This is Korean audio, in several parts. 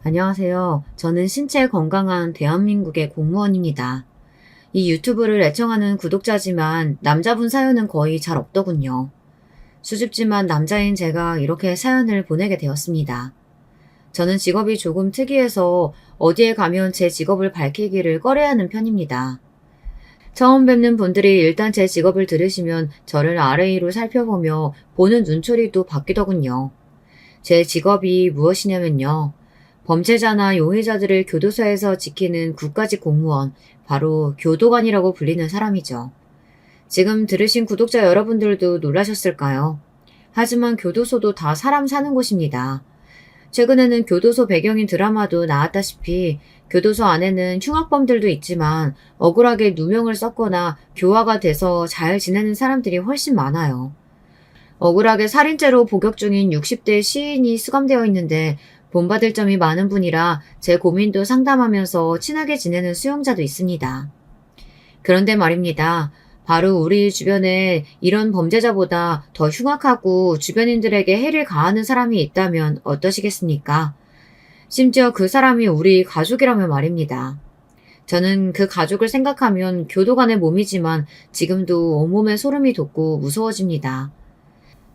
안녕하세요. 저는 신체 건강한 대한민국의 공무원입니다. 이 유튜브를 애청하는 구독자지만 남자분 사연은 거의 잘 없더군요. 수줍지만 남자인 제가 이렇게 사연을 보내게 되었습니다. 저는 직업이 조금 특이해서 어디에 가면 제 직업을 밝히기를 꺼려하는 편입니다. 처음 뵙는 분들이 일단 제 직업을 들으시면 저를 아래위로 살펴보며 보는 눈초리도 바뀌더군요. 제 직업이 무엇이냐면요. 범죄자나 용의자들을 교도소에서 지키는 국가직 공무원, 바로 교도관이라고 불리는 사람이죠. 지금 들으신 구독자 여러분들도 놀라셨을까요? 하지만 교도소도 다 사람 사는 곳입니다. 최근에는 교도소 배경인 드라마도 나왔다시피 교도소 안에는 흉악범들도 있지만 억울하게 누명을 썼거나 교화가 돼서 잘 지내는 사람들이 훨씬 많아요. 억울하게 살인죄로 복역 중인 60대 시인이 수감되어 있는데 본받을 점이 많은 분이라 제 고민도 상담하면서 친하게 지내는 수용자도 있습니다. 그런데 말입니다. 바로 우리 주변에 이런 범죄자보다 더 흉악하고 주변인들에게 해를 가하는 사람이 있다면 어떠시겠습니까? 심지어 그 사람이 우리 가족이라면 말입니다. 저는 그 가족을 생각하면 교도관의 몸이지만 지금도 온몸에 소름이 돋고 무서워집니다.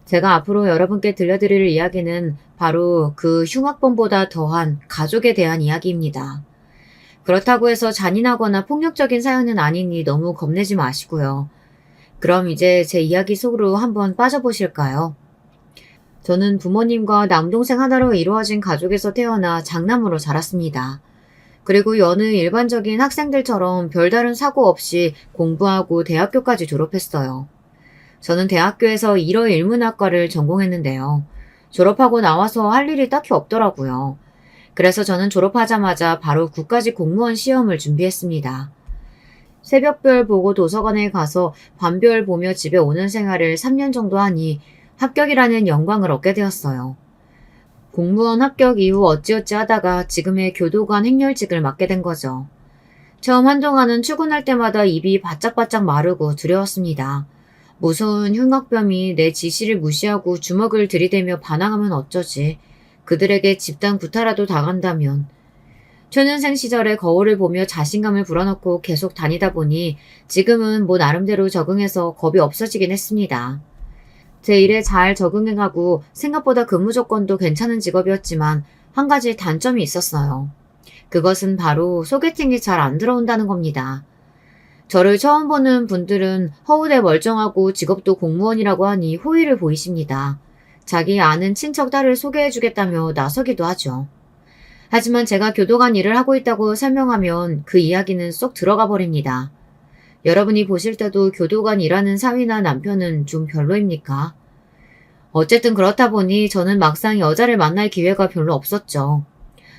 제가 앞으로 여러분께 들려드릴 이야기는 바로 그 흉악범보다 더한 가족에 대한 이야기입니다. 그렇다고 해서 잔인하거나 폭력적인 사연은 아니니 너무 겁내지 마시고요. 그럼 이제 제 이야기 속으로 한번 빠져보실까요? 저는 부모님과 남동생 하나로 이루어진 가족에서 태어나 장남으로 자랐습니다. 그리고 여느 일반적인 학생들처럼 별다른 사고 없이 공부하고 대학교까지 졸업했어요. 저는 대학교에서 일어일문학과를 전공했는데요. 졸업하고 나와서 할 일이 딱히 없더라고요. 그래서 저는 졸업하자마자 바로 국가직 공무원 시험을 준비했습니다. 새벽별 보고 도서관에 가서 밤별 보며 집에 오는 생활을 3년 정도 하니 합격이라는 영광을 얻게 되었어요. 공무원 합격 이후 어찌어찌 하다가 지금의 교도관 행렬직을 맡게 된 거죠. 처음 한동안은 출근할 때마다 입이 바짝바짝 마르고 두려웠습니다. 무서운 흉악범이 내 지시를 무시하고 주먹을 들이대며 반항하면 어쩌지. 그들에게 집단 구타라도 당한다면. 초년생 시절에 거울을 보며 자신감을 불어넣고 계속 다니다 보니 지금은 뭐 나름대로 적응해서 겁이 없어지긴 했습니다. 제 일에 잘 적응해가고 생각보다 근무 조건도 괜찮은 직업이었지만 한 가지 단점이 있었어요. 그것은 바로 소개팅이 잘 안 들어온다는 겁니다. 저를 처음 보는 분들은 허우대 멀쩡하고 직업도 공무원이라고 하니 호의를 보이십니다. 자기 아는 친척 딸을 소개해주겠다며 나서기도 하죠. 하지만 제가 교도관 일을 하고 있다고 설명하면 그 이야기는 쏙 들어가 버립니다. 여러분이 보실 때도 교도관 일하는 사위나 남편은 좀 별로입니까? 어쨌든 그렇다 보니 저는 막상 여자를 만날 기회가 별로 없었죠.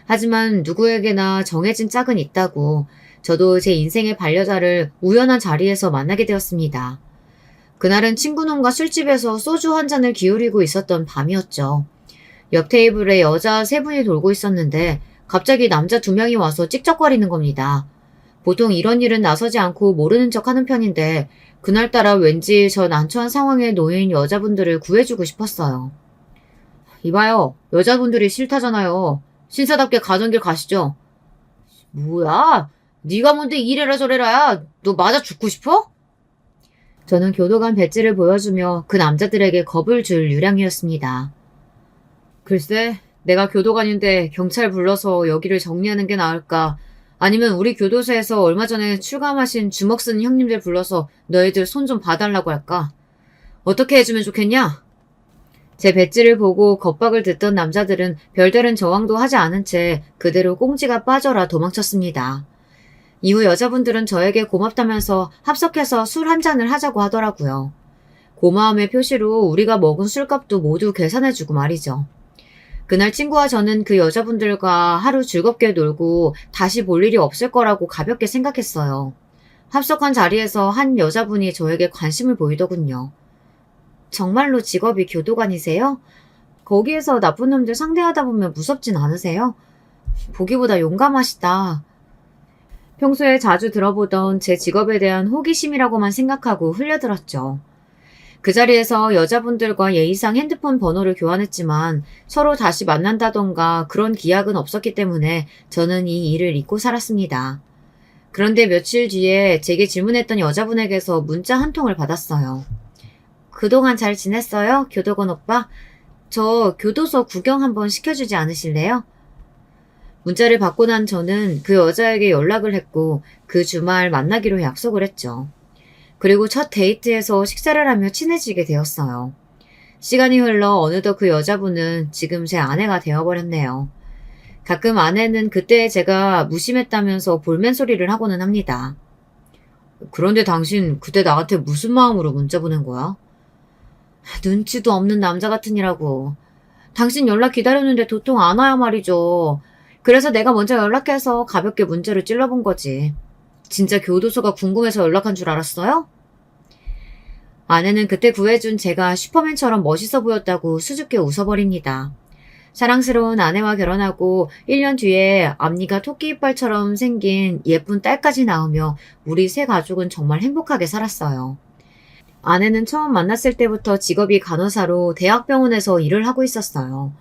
하지만 누구에게나 정해진 짝은 있다고 저도 제 인생의 반려자를 우연한 자리에서 만나게 되었습니다. 그날은 친구놈과 술집에서 소주 한 잔을 기울이고 있었던 밤이었죠. 옆 테이블에 여자 세 분이 돌고 있었는데 갑자기 남자 두 명이 와서 찝쩍거리는 겁니다. 보통 이런 일은 나서지 않고 모르는 척 하는 편인데 그날따라 왠지 저 난처한 상황에 놓인 여자분들을 구해주고 싶었어요. 이봐요. 여자분들이 싫다잖아요. 신사답게 가던 길 가시죠. 뭐야? 네가 뭔데 이래라 저래라야. 너 맞아 죽고 싶어? 저는 교도관 배지를 보여주며 그 남자들에게 겁을 줄 유량이었습니다. 글쎄, 내가 교도관인데 경찰 불러서 여기를 정리하는 게 나을까? 아니면 우리 교도소에서 얼마 전에 출감하신 주먹 쓰는 형님들 불러서 너희들 손 좀 봐달라고 할까? 어떻게 해주면 좋겠냐? 제 배지를 보고 겁박을 듣던 남자들은 별다른 저항도 하지 않은 채 그대로 꽁지가 빠져라 도망쳤습니다. 이후 여자분들은 저에게 고맙다면서 합석해서 술 한 잔을 하자고 하더라고요. 고마움의 표시로 우리가 먹은 술값도 모두 계산해주고 말이죠. 그날 친구와 저는 그 여자분들과 하루 즐겁게 놀고 다시 볼 일이 없을 거라고 가볍게 생각했어요. 합석한 자리에서 한 여자분이 저에게 관심을 보이더군요. 정말로 직업이 교도관이세요? 거기에서 나쁜 놈들 상대하다 보면 무섭진 않으세요? 보기보다 용감하시다. 평소에 자주 들어보던 제 직업에 대한 호기심이라고만 생각하고 흘려들었죠. 그 자리에서 여자분들과 예의상 핸드폰 번호를 교환했지만 서로 다시 만난다던가 그런 기약은 없었기 때문에 저는 이 일을 잊고 살았습니다. 그런데 며칠 뒤에 제게 질문했던 여자분에게서 문자 한 통을 받았어요. 그동안 잘 지냈어요? 교도건 오빠? 저 교도소 구경 한번 시켜주지 않으실래요? 문자를 받고 난 저는 그 여자에게 연락을 했고 그 주말 만나기로 약속을 했죠. 그리고 첫 데이트에서 식사를 하며 친해지게 되었어요. 시간이 흘러 어느덧 그 여자분은 지금 제 아내가 되어버렸네요. 가끔 아내는 그때 제가 무심했다면서 볼멘 소리를 하고는 합니다. 그런데 당신 그때 나한테 무슨 마음으로 문자 보낸 거야? 눈치도 없는 남자 같으니라고. 당신 연락 기다렸는데 도통 안 와야 말이죠. 그래서 내가 먼저 연락해서 가볍게 문자를 찔러본 거지. 진짜 교도소가 궁금해서 연락한 줄 알았어요? 아내는 그때 구해준 제가 슈퍼맨처럼 멋있어 보였다고 수줍게 웃어버립니다. 사랑스러운 아내와 결혼하고 1년 뒤에 앞니가 토끼 이빨처럼 생긴 예쁜 딸까지 낳으며 우리 세 가족은 정말 행복하게 살았어요. 아내는 처음 만났을 때부터 직업이 간호사로 대학병원에서 일을 하고 있었어요.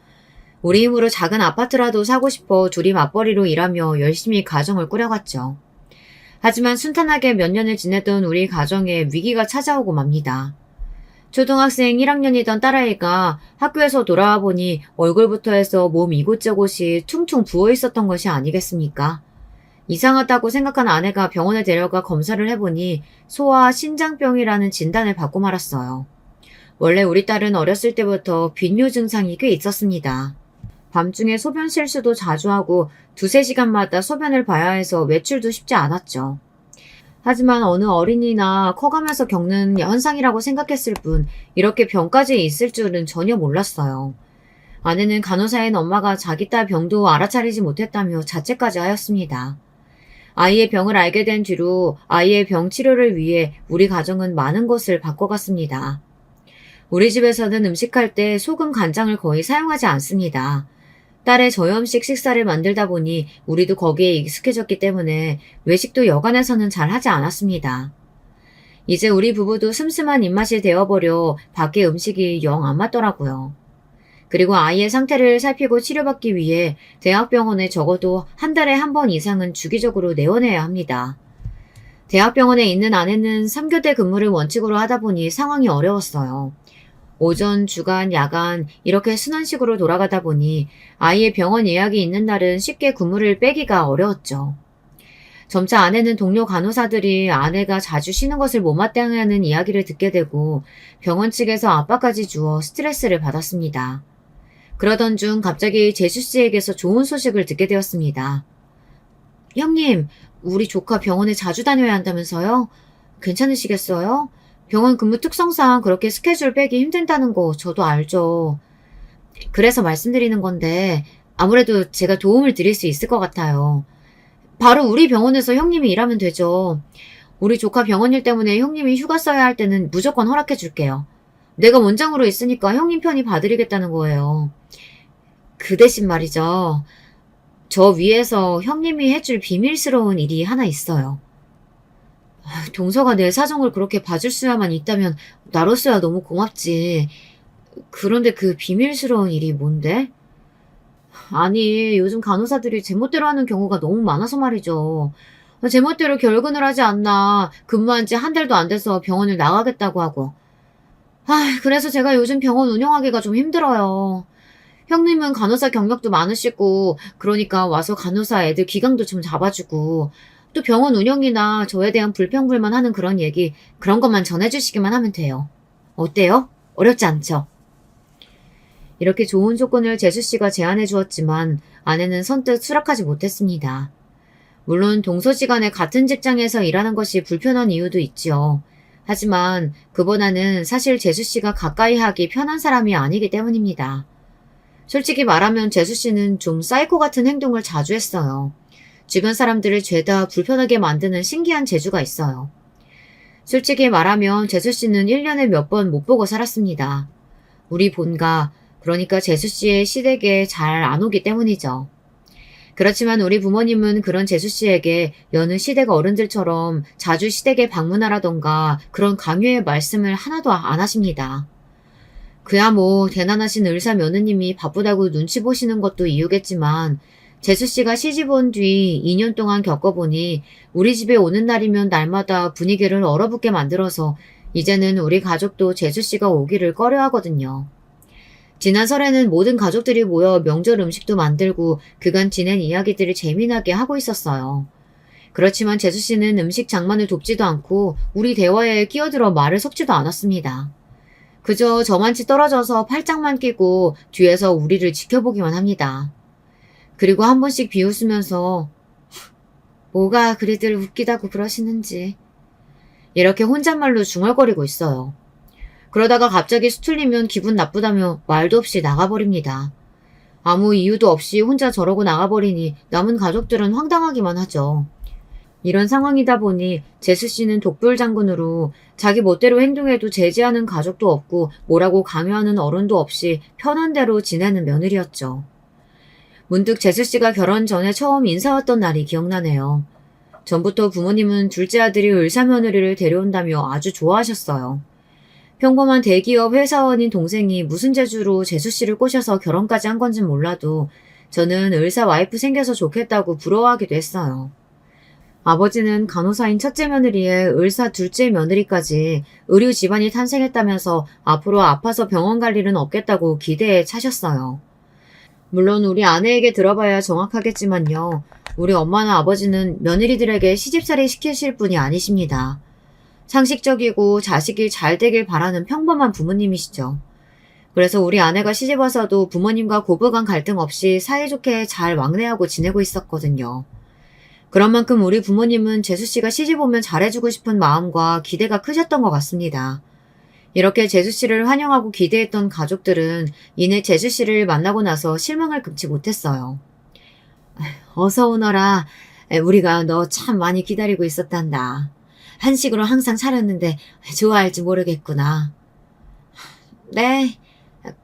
우리 힘으로 작은 아파트라도 사고 싶어 둘이 맞벌이로 일하며 열심히 가정을 꾸려갔죠. 하지만 순탄하게 몇 년을 지내던 우리 가정에 위기가 찾아오고 맙니다. 초등학생 1학년이던 딸아이가 학교에서 돌아와 보니 얼굴부터 해서 몸 이곳저곳이 퉁퉁 부어 있었던 것이 아니겠습니까? 이상하다고 생각한 아내가 병원에 데려가 검사를 해보니 소아 신장병이라는 진단을 받고 말았어요. 원래 우리 딸은 어렸을 때부터 빈뇨 증상이 꽤 있었습니다. 밤중에 소변 실수도 자주 하고 2~3시간마다 소변을 봐야 해서 외출도 쉽지 않았죠. 하지만 어느 어린이나 커가면서 겪는 현상이라고 생각했을 뿐 이렇게 병까지 있을 줄은 전혀 몰랐어요. 아내는 간호사인 엄마가 자기 딸 병도 알아차리지 못했다며 자책까지 하였습니다. 아이의 병을 알게 된 뒤로 아이의 병 치료를 위해 우리 가정은 많은 것을 바꿔갔습니다. 우리 집에서는 음식할 때 소금, 간장을 거의 사용하지 않습니다. 딸의 저염식 식사를 만들다 보니 우리도 거기에 익숙해졌기 때문에 외식도 여간에서는 잘 하지 않았습니다. 이제 우리 부부도 슴슴한 입맛이 되어버려 밖의 음식이 영 안 맞더라고요. 그리고 아이의 상태를 살피고 치료받기 위해 대학병원에 적어도 한 달에 한 번 이상은 주기적으로 내원해야 합니다. 대학병원에 있는 아내는 3교대 근무를 원칙으로 하다 보니 상황이 어려웠어요. 오전, 주간, 야간 이렇게 순환식으로 돌아가다 보니 아이의 병원 예약이 있는 날은 쉽게 근무를 빼기가 어려웠죠. 점차 아내는 동료 간호사들이 아내가 자주 쉬는 것을 못마땅해하는 이야기를 듣게 되고 병원 측에서 압박까지 주어 스트레스를 받았습니다. 그러던 중 갑자기 재수 씨에게서 좋은 소식을 듣게 되었습니다. 형님, 우리 조카 병원에 자주 다녀야 한다면서요? 괜찮으시겠어요? 병원 근무 특성상 그렇게 스케줄 빼기 힘든다는 거 저도 알죠. 그래서 말씀드리는 건데 아무래도 제가 도움을 드릴 수 있을 것 같아요. 바로 우리 병원에서 형님이 일하면 되죠. 우리 조카 병원 일 때문에 형님이 휴가 써야 할 때는 무조건 허락해 줄게요. 내가 원장으로 있으니까 형님 편이 봐드리겠다는 거예요. 그 대신 말이죠. 저 위에서 형님이 해줄 비밀스러운 일이 하나 있어요. 동서가 내 사정을 그렇게 봐줄 수야만 있다면 나로서야 너무 고맙지. 그런데 그 비밀스러운 일이 뭔데? 아니, 요즘 간호사들이 제멋대로 하는 경우가 너무 많아서 말이죠. 제멋대로 결근을 하지 않나 근무한 지 한 달도 안 돼서 병원을 나가겠다고 하고. 그래서 제가 요즘 병원 운영하기가 좀 힘들어요. 형님은 간호사 경력도 많으시고 그러니까 와서 간호사 애들 기강도 좀 잡아주고 또 병원 운영이나 저에 대한 불평불만 하는 그런 얘기 그런 것만 전해주시기만 하면 돼요. 어때요? 어렵지 않죠? 이렇게 좋은 조건을 재수씨가 제안해 주었지만 아내는 선뜻 수락하지 못했습니다. 물론 동서지간에 같은 직장에서 일하는 것이 불편한 이유도 있지요. 하지만 그보다는 사실 재수씨가 가까이 하기 편한 사람이 아니기 때문입니다. 솔직히 말하면 재수씨는 좀 사이코 같은 행동을 자주 했어요. 주변 사람들을 죄다 불편하게 만드는 신기한 재주가 있어요. 솔직히 말하면 재수씨는 1년에 몇 번 못 보고 살았습니다. 우리 본가, 그러니까 재수씨의 시댁에 잘 안 오기 때문이죠. 그렇지만 우리 부모님은 그런 재수 씨에게 여느 시댁 어른들처럼 자주 시댁에 방문하라던가 그런 강요의 말씀을 하나도 안 하십니다. 그야 뭐 대단하신 의사 며느님이 바쁘다고 눈치 보시는 것도 이유겠지만 재수 씨가 시집 온 뒤 2년 동안 겪어보니 우리 집에 오는 날이면 날마다 분위기를 얼어붙게 만들어서 이제는 우리 가족도 재수 씨가 오기를 꺼려하거든요. 지난 설에는 모든 가족들이 모여 명절 음식도 만들고 그간 지낸 이야기들을 재미나게 하고 있었어요. 그렇지만 재수 씨는 음식 장만을 돕지도 않고 우리 대화에 끼어들어 말을 섞지도 않았습니다. 그저 저만치 떨어져서 팔짱만 끼고 뒤에서 우리를 지켜보기만 합니다. 그리고 한 번씩 비웃으면서 뭐가 그리들 웃기다고 그러시는지 이렇게 혼잣말로 중얼거리고 있어요. 그러다가 갑자기 수틀리면 기분 나쁘다며 말도 없이 나가버립니다. 아무 이유도 없이 혼자 저러고 나가버리니 남은 가족들은 황당하기만 하죠. 이런 상황이다 보니 재수 씨는 독불 장군으로 자기 멋대로 행동해도 제지하는 가족도 없고 뭐라고 강요하는 어른도 없이 편한 대로 지내는 며느리였죠. 문득 재수 씨가 결혼 전에 처음 인사왔던 날이 기억나네요. 전부터 부모님은 둘째 아들이 의사 며느리를 데려온다며 아주 좋아하셨어요. 평범한 대기업 회사원인 동생이 무슨 재주로 재수 씨를 꼬셔서 결혼까지 한 건진 몰라도 저는 의사 와이프 생겨서 좋겠다고 부러워하기도 했어요. 아버지는 간호사인 첫째 며느리에 의사 둘째 며느리까지 의료 집안이 탄생했다면서 앞으로 아파서 병원 갈 일은 없겠다고 기대에 차셨어요. 물론 우리 아내에게 들어봐야 정확하겠지만요. 우리 엄마나 아버지는 며느리들에게 시집살이 시키실 분이 아니십니다. 상식적이고 자식이 잘 되길 바라는 평범한 부모님이시죠. 그래서 우리 아내가 시집와서도 부모님과 고부간 갈등 없이 사이좋게 잘 왕래하고 지내고 있었거든요. 그런 만큼 우리 부모님은 재수 씨가 시집 오면 잘해주고 싶은 마음과 기대가 크셨던 것 같습니다. 이렇게 재수 씨를 환영하고 기대했던 가족들은 이내 재수 씨를 만나고 나서 실망을 금치 못했어요. 어서 오너라. 우리가 너 참 많이 기다리고 있었단다. 한식으로 항상 차렸는데 좋아할지 모르겠구나. 네,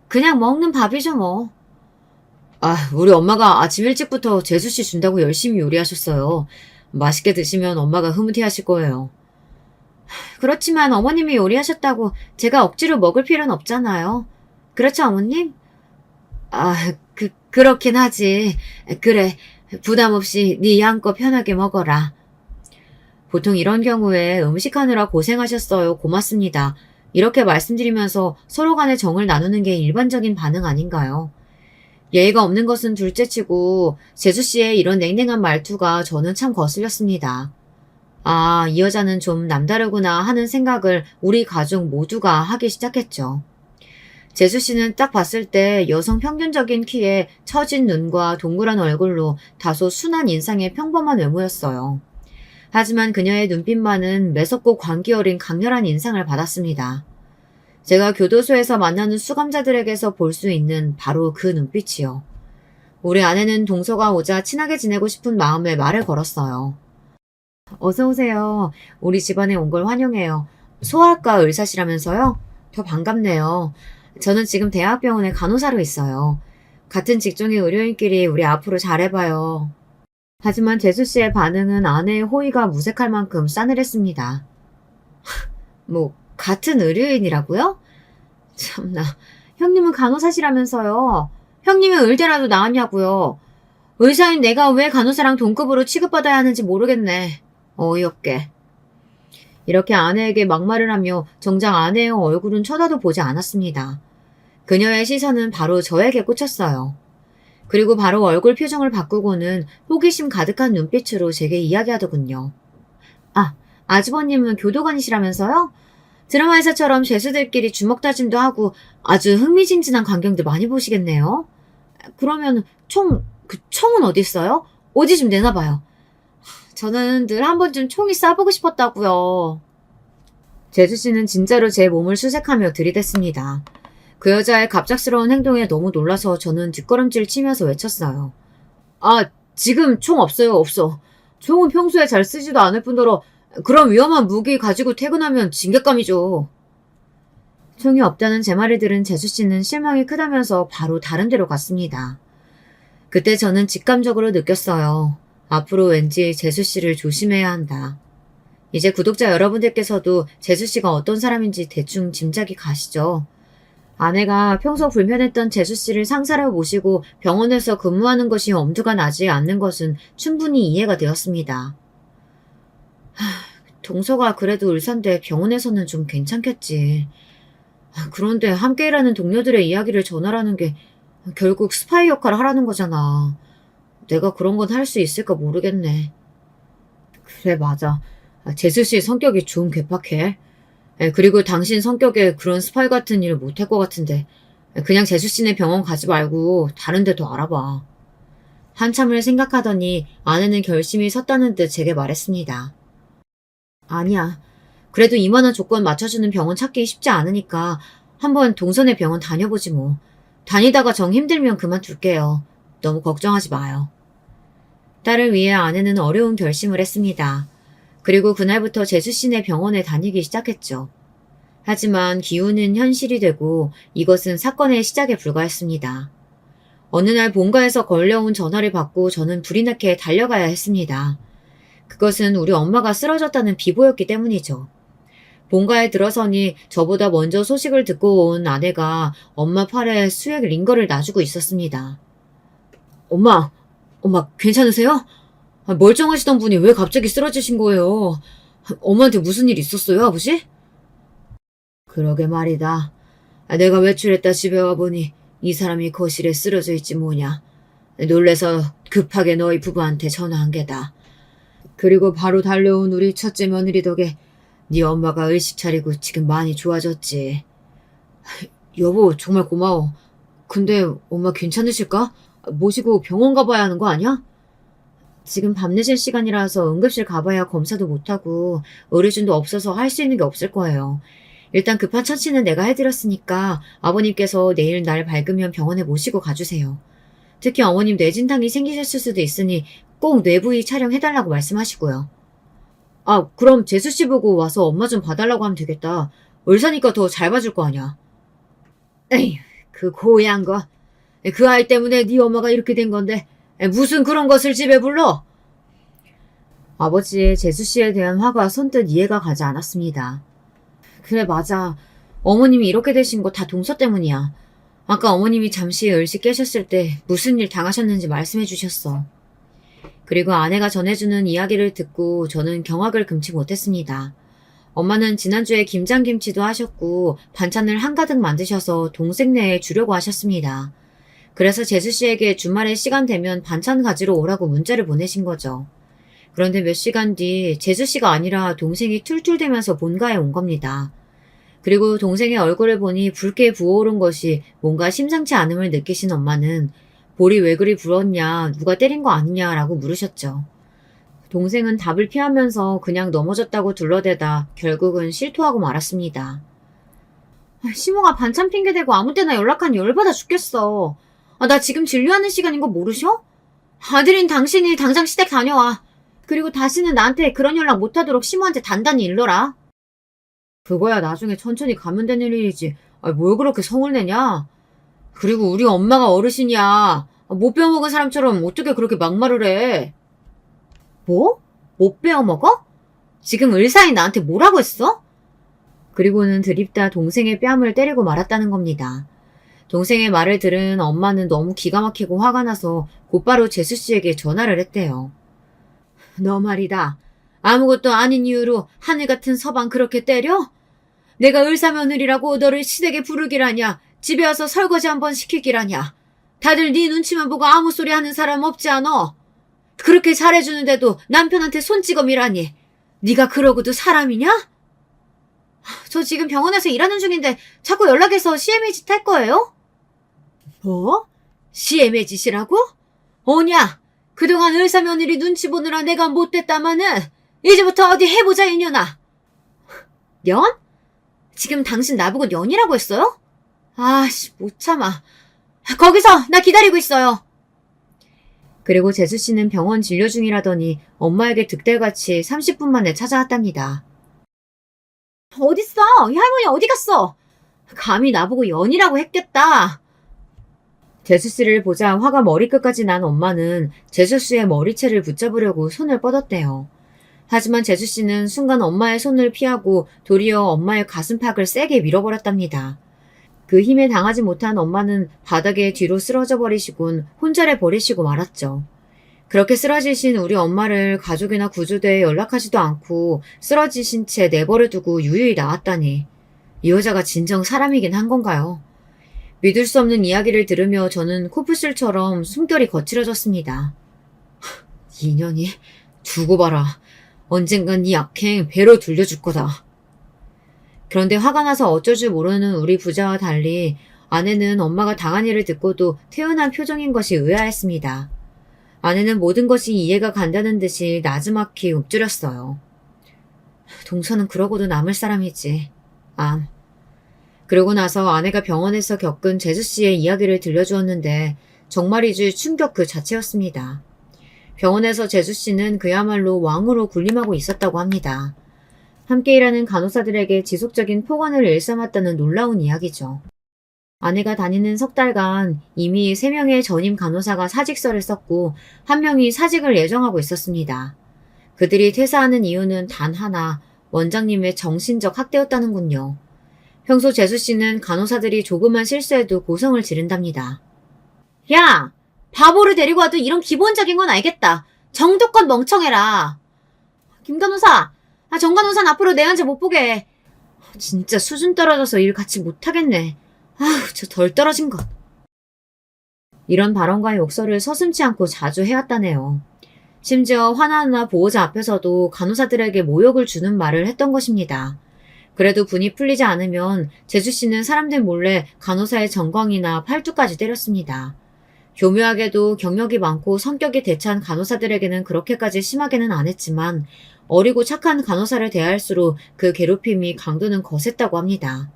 그냥 먹는 밥이죠 뭐. 우리 엄마가 아침 일찍부터 재수 씨 준다고 열심히 요리하셨어요. 맛있게 드시면 엄마가 흐뭇해 하실 거예요. 그렇지만 어머님이 요리하셨다고 제가 억지로 먹을 필요는 없잖아요. 그렇죠, 어머님? 그렇긴 하지. 그래, 부담 없이 네 양껏 편하게 먹어라. 보통 이런 경우에 음식하느라 고생하셨어요. 고맙습니다. 이렇게 말씀드리면서 서로 간의 정을 나누는 게 일반적인 반응 아닌가요? 예의가 없는 것은 둘째치고 재수 씨의 이런 냉랭한 말투가 저는 참 거슬렸습니다. 이 여자는 좀 남다르구나 하는 생각을 우리 가족 모두가 하기 시작했죠. 재수 씨는 딱 봤을 때 여성 평균적인 키에 처진 눈과 동그란 얼굴로 다소 순한 인상의 평범한 외모였어요. 하지만 그녀의 눈빛만은 매섭고 광기 어린 강렬한 인상을 받았습니다. 제가 교도소에서 만나는 수감자들에게서 볼 수 있는 바로 그 눈빛이요. 우리 아내는 동서가 오자 친하게 지내고 싶은 마음에 말을 걸었어요. 어서 오세요. 우리 집안에 온 걸 환영해요. 소아과 의사시라면서요? 더 반갑네요. 저는 지금 대학병원에 간호사로 있어요. 같은 직종의 의료인끼리 우리 앞으로 잘해봐요. 하지만 재수 씨의 반응은 아내의 호의가 무색할 만큼 싸늘했습니다. 같은 의료인이라고요? 참나, 형님은 간호사시라면서요. 형님은 의대라도 나왔냐고요. 의사인 내가 왜 간호사랑 동급으로 취급받아야 하는지 모르겠네. 어이없게. 이렇게 아내에게 막말을 하며 정작 아내의 얼굴은 쳐다도 보지 않았습니다. 그녀의 시선은 바로 저에게 꽂혔어요. 그리고 바로 얼굴 표정을 바꾸고는 호기심 가득한 눈빛으로 제게 이야기하더군요. 아주버님은 교도관이시라면서요? 드라마에서처럼 죄수들끼리 주먹다짐도 하고 아주 흥미진진한 광경들 많이 보시겠네요. 그러면 총은 어디 있어요? 어디 좀 내놔봐요. 저는 늘 한 번쯤 총이 쏴보고 싶었다고요. 재수 씨는 진짜로 제 몸을 수색하며 들이댔습니다. 그 여자의 갑작스러운 행동에 너무 놀라서 저는 뒷걸음질 치면서 외쳤어요. 지금 총 없어요, 없어. 총은 평소에 잘 쓰지도 않을 뿐더러 그런 위험한 무기 가지고 퇴근하면 징계감이죠. 총이 없다는 제 말을 들은 재수 씨는 실망이 크다면서 바로 다른 데로 갔습니다. 그때 저는 직감적으로 느꼈어요. 앞으로 왠지 재수 씨를 조심해야 한다. 이제 구독자 여러분들께서도 재수 씨가 어떤 사람인지 대충 짐작이 가시죠? 아내가 평소 불편했던 재수 씨를 상사로 모시고 병원에서 근무하는 것이 엄두가 나지 않는 것은 충분히 이해가 되었습니다. 동서가 그래도 의사인데 병원에서는 좀 괜찮겠지. 그런데 함께 일하는 동료들의 이야기를 전하라는 게 결국 스파이 역할을 하라는 거잖아. 내가 그런 건 할 수 있을까 모르겠네. 그래, 맞아. 재수 씨 성격이 좀 괴팍해. 그리고 당신 성격에 그런 스파이 같은 일을 못할 것 같은데 그냥 재수 씨네 병원 가지 말고 다른 데 더 알아봐. 한참을 생각하더니 아내는 결심이 섰다는 듯 제게 말했습니다. 아니야. 그래도 이만한 조건 맞춰주는 병원 찾기 쉽지 않으니까 한번 동선의 병원 다녀보지 뭐. 다니다가 정 힘들면 그만둘게요. 너무 걱정하지 마요. 딸을 위해 아내는 어려운 결심을 했습니다. 그리고 그날부터 재수 씨네 병원에 다니기 시작했죠. 하지만 기우는 현실이 되고 이것은 사건의 시작에 불과했습니다. 어느 날 본가에서 걸려온 전화를 받고 저는 불이 나게 달려가야 했습니다. 그것은 우리 엄마가 쓰러졌다는 비보였기 때문이죠. 본가에 들어서니 저보다 먼저 소식을 듣고 온 아내가 엄마 팔에 수액 링거를 놔주고 있었습니다. 엄마 괜찮으세요? 멀쩡하시던 분이 왜 갑자기 쓰러지신 거예요? 엄마한테 무슨 일 있었어요, 아버지? 그러게 말이다. 내가 외출했다 집에 와보니 이 사람이 거실에 쓰러져 있지 뭐냐. 놀래서 급하게 너희 부부한테 전화한 게다. 그리고 바로 달려온 우리 첫째 며느리 덕에 네 엄마가 의식 차리고 지금 많이 좋아졌지. 여보, 정말 고마워. 근데 엄마 괜찮으실까? 모시고 병원 가봐야 하는 거 아니야? 지금 밤늦은 시간이라서 응급실 가봐야 검사도 못하고 의료진도 없어서 할 수 있는 게 없을 거예요. 일단 급한 처치는 내가 해드렸으니까 아버님께서 내일 날 밝으면 병원에 모시고 가주세요. 특히 어머님 뇌진탕이 생기셨을 수도 있으니 꼭 뇌부위 촬영해달라고 말씀하시고요. 그럼 재수씨 보고 와서 엄마 좀 봐달라고 하면 되겠다. 의사니까 더 잘 봐줄 거 아니야. 에휴, 그 고얀 거. 그 아이 때문에 네 엄마가 이렇게 된 건데 무슨 그런 것을 집에 불러? 아버지의 재수씨에 대한 화가 선뜻 이해가 가지 않았습니다. 그래, 맞아. 어머님이 이렇게 되신 거 다 동서 때문이야. 아까 어머님이 잠시 일찍 깨셨을 때 무슨 일 당하셨는지 말씀해 주셨어. 그리고 아내가 전해주는 이야기를 듣고 저는 경악을 금치 못했습니다. 엄마는 지난주에 김장김치도 하셨고 반찬을 한가득 만드셔서 동생네에 주려고 하셨습니다. 그래서 재수씨에게 주말에 시간 되면 반찬 가지러 오라고 문자를 보내신 거죠. 그런데 몇 시간 뒤 재수씨가 아니라 동생이 툴툴대면서 본가에 온 겁니다. 그리고 동생의 얼굴을 보니 붉게 부어오른 것이 뭔가 심상치 않음을 느끼신 엄마는 볼이 왜 그리 부었냐, 누가 때린 거 아니냐라고 물으셨죠. 동생은 답을 피하면서 그냥 넘어졌다고 둘러대다 결국은 실토하고 말았습니다. 시모가 반찬 핑계대고 아무 때나 연락하니 열받아 죽겠어. 나 지금 진료하는 시간인 거 모르셔? 아들인 당신이 당장 시댁 다녀와. 그리고 다시는 나한테 그런 연락 못하도록 시모한테 단단히 일러라. 그거야 나중에 천천히 가면 되는 일이지. 뭘 그렇게 성을 내냐? 그리고 우리 엄마가 어르신이야. 못 배워먹은 사람처럼 어떻게 그렇게 막말을 해? 뭐? 못 배워먹어? 지금 의사인 나한테 뭐라고 했어? 그리고는 드립다 동생의 뺨을 때리고 말았다는 겁니다. 동생의 말을 들은 엄마는 너무 기가 막히고 화가 나서 곧바로 재수씨에게 전화를 했대요. 너 말이다. 아무것도 아닌 이유로 하늘 같은 서방 그렇게 때려? 내가 을사며느리라고 너를 시댁에 부르기라냐? 집에 와서 설거지 한번 시키기라냐? 다들 네 눈치만 보고 아무 소리 하는 사람 없지 않어? 그렇게 잘해주는데도 남편한테 손찌검이라니. 네가 그러고도 사람이냐? 저 지금 병원에서 일하는 중인데 자꾸 연락해서 CMA 짓 할 거예요? 뭐? CMA 짓이라고? 오냐? 그동안 을사며느리 눈치 보느라 내가 못됐다마는 이제부터 어디 해보자 이년아. 년? 지금 당신 나보고 년이라고 했어요? 못 참아. 거기서 나 기다리고 있어요. 그리고 재수씨는 병원 진료 중이라더니 엄마에게 득달같이 30분 만에 찾아왔답니다. 어딨어? 이 할머니 어디 갔어? 감히 나보고 연이라고 했겠다. 재수씨를 보자 화가 머리끝까지 난 엄마는 재수씨의 머리채를 붙잡으려고 손을 뻗었대요. 하지만 재수씨는 순간 엄마의 손을 피하고 도리어 엄마의 가슴팍을 세게 밀어버렸답니다. 그 힘에 당하지 못한 엄마는 바닥에 뒤로 쓰러져 버리시곤 혼절해 버리시고 말았죠. 그렇게 쓰러지신 우리 엄마를 가족이나 구조대에 연락하지도 않고 쓰러지신 채 내버려 두고 유유히 나왔다니. 이 여자가 진정 사람이긴 한 건가요? 믿을 수 없는 이야기를 들으며 저는 코뿔소처럼 숨결이 거칠어졌습니다. 이년이 두고 봐라. 언젠간 이 악행 배로 돌려줄 거다. 그런데 화가 나서 어쩔 줄 모르는 우리 부자와 달리 아내는 엄마가 당한 일을 듣고도 태연한 표정인 것이 의아했습니다. 아내는 모든 것이 이해가 간다는 듯이 나지막히 읊조렸어요. 동서는 그러고도 남을 사람이지. 그러고 나서 아내가 병원에서 겪은 재수씨의 이야기를 들려주었는데 정말이지 충격 그 자체였습니다. 병원에서 재수씨는 그야말로 왕으로 군림하고 있었다고 합니다. 함께 일하는 간호사들에게 지속적인 폭언을 일삼았다는 놀라운 이야기죠. 아내가 다니는 석 달간 이미 3명의 전임 간호사가 사직서를 썼고 1명이 사직을 예정하고 있었습니다. 그들이 퇴사하는 이유는 단 하나, 원장님의 정신적 학대였다는군요. 평소 재수씨는 간호사들이 조그만 실수해도 고성을 지른답니다. 야! 바보를 데리고 와도 이런 기본적인 건 알겠다. 정도껏 멍청해라. 김 간호사! 정 간호사는 앞으로 내 환자 못 보게 해. 진짜 수준 떨어져서 일 같이 못하겠네. 저 덜 떨어진 것. 이런 발언과 욕설을 서슴지 않고 자주 해왔다네요. 심지어 화나나 보호자 앞에서도 간호사들에게 모욕을 주는 말을 했던 것입니다. 그래도 분이 풀리지 않으면 재수씨는 사람들 몰래 간호사의 정광이나 팔뚝까지 때렸습니다. 교묘하게도 경력이 많고 성격이 대찬 간호사들에게는 그렇게까지 심하게는 안 했지만 어리고 착한 간호사를 대할수록 그 괴롭힘이 강도는 거셌다고 합니다.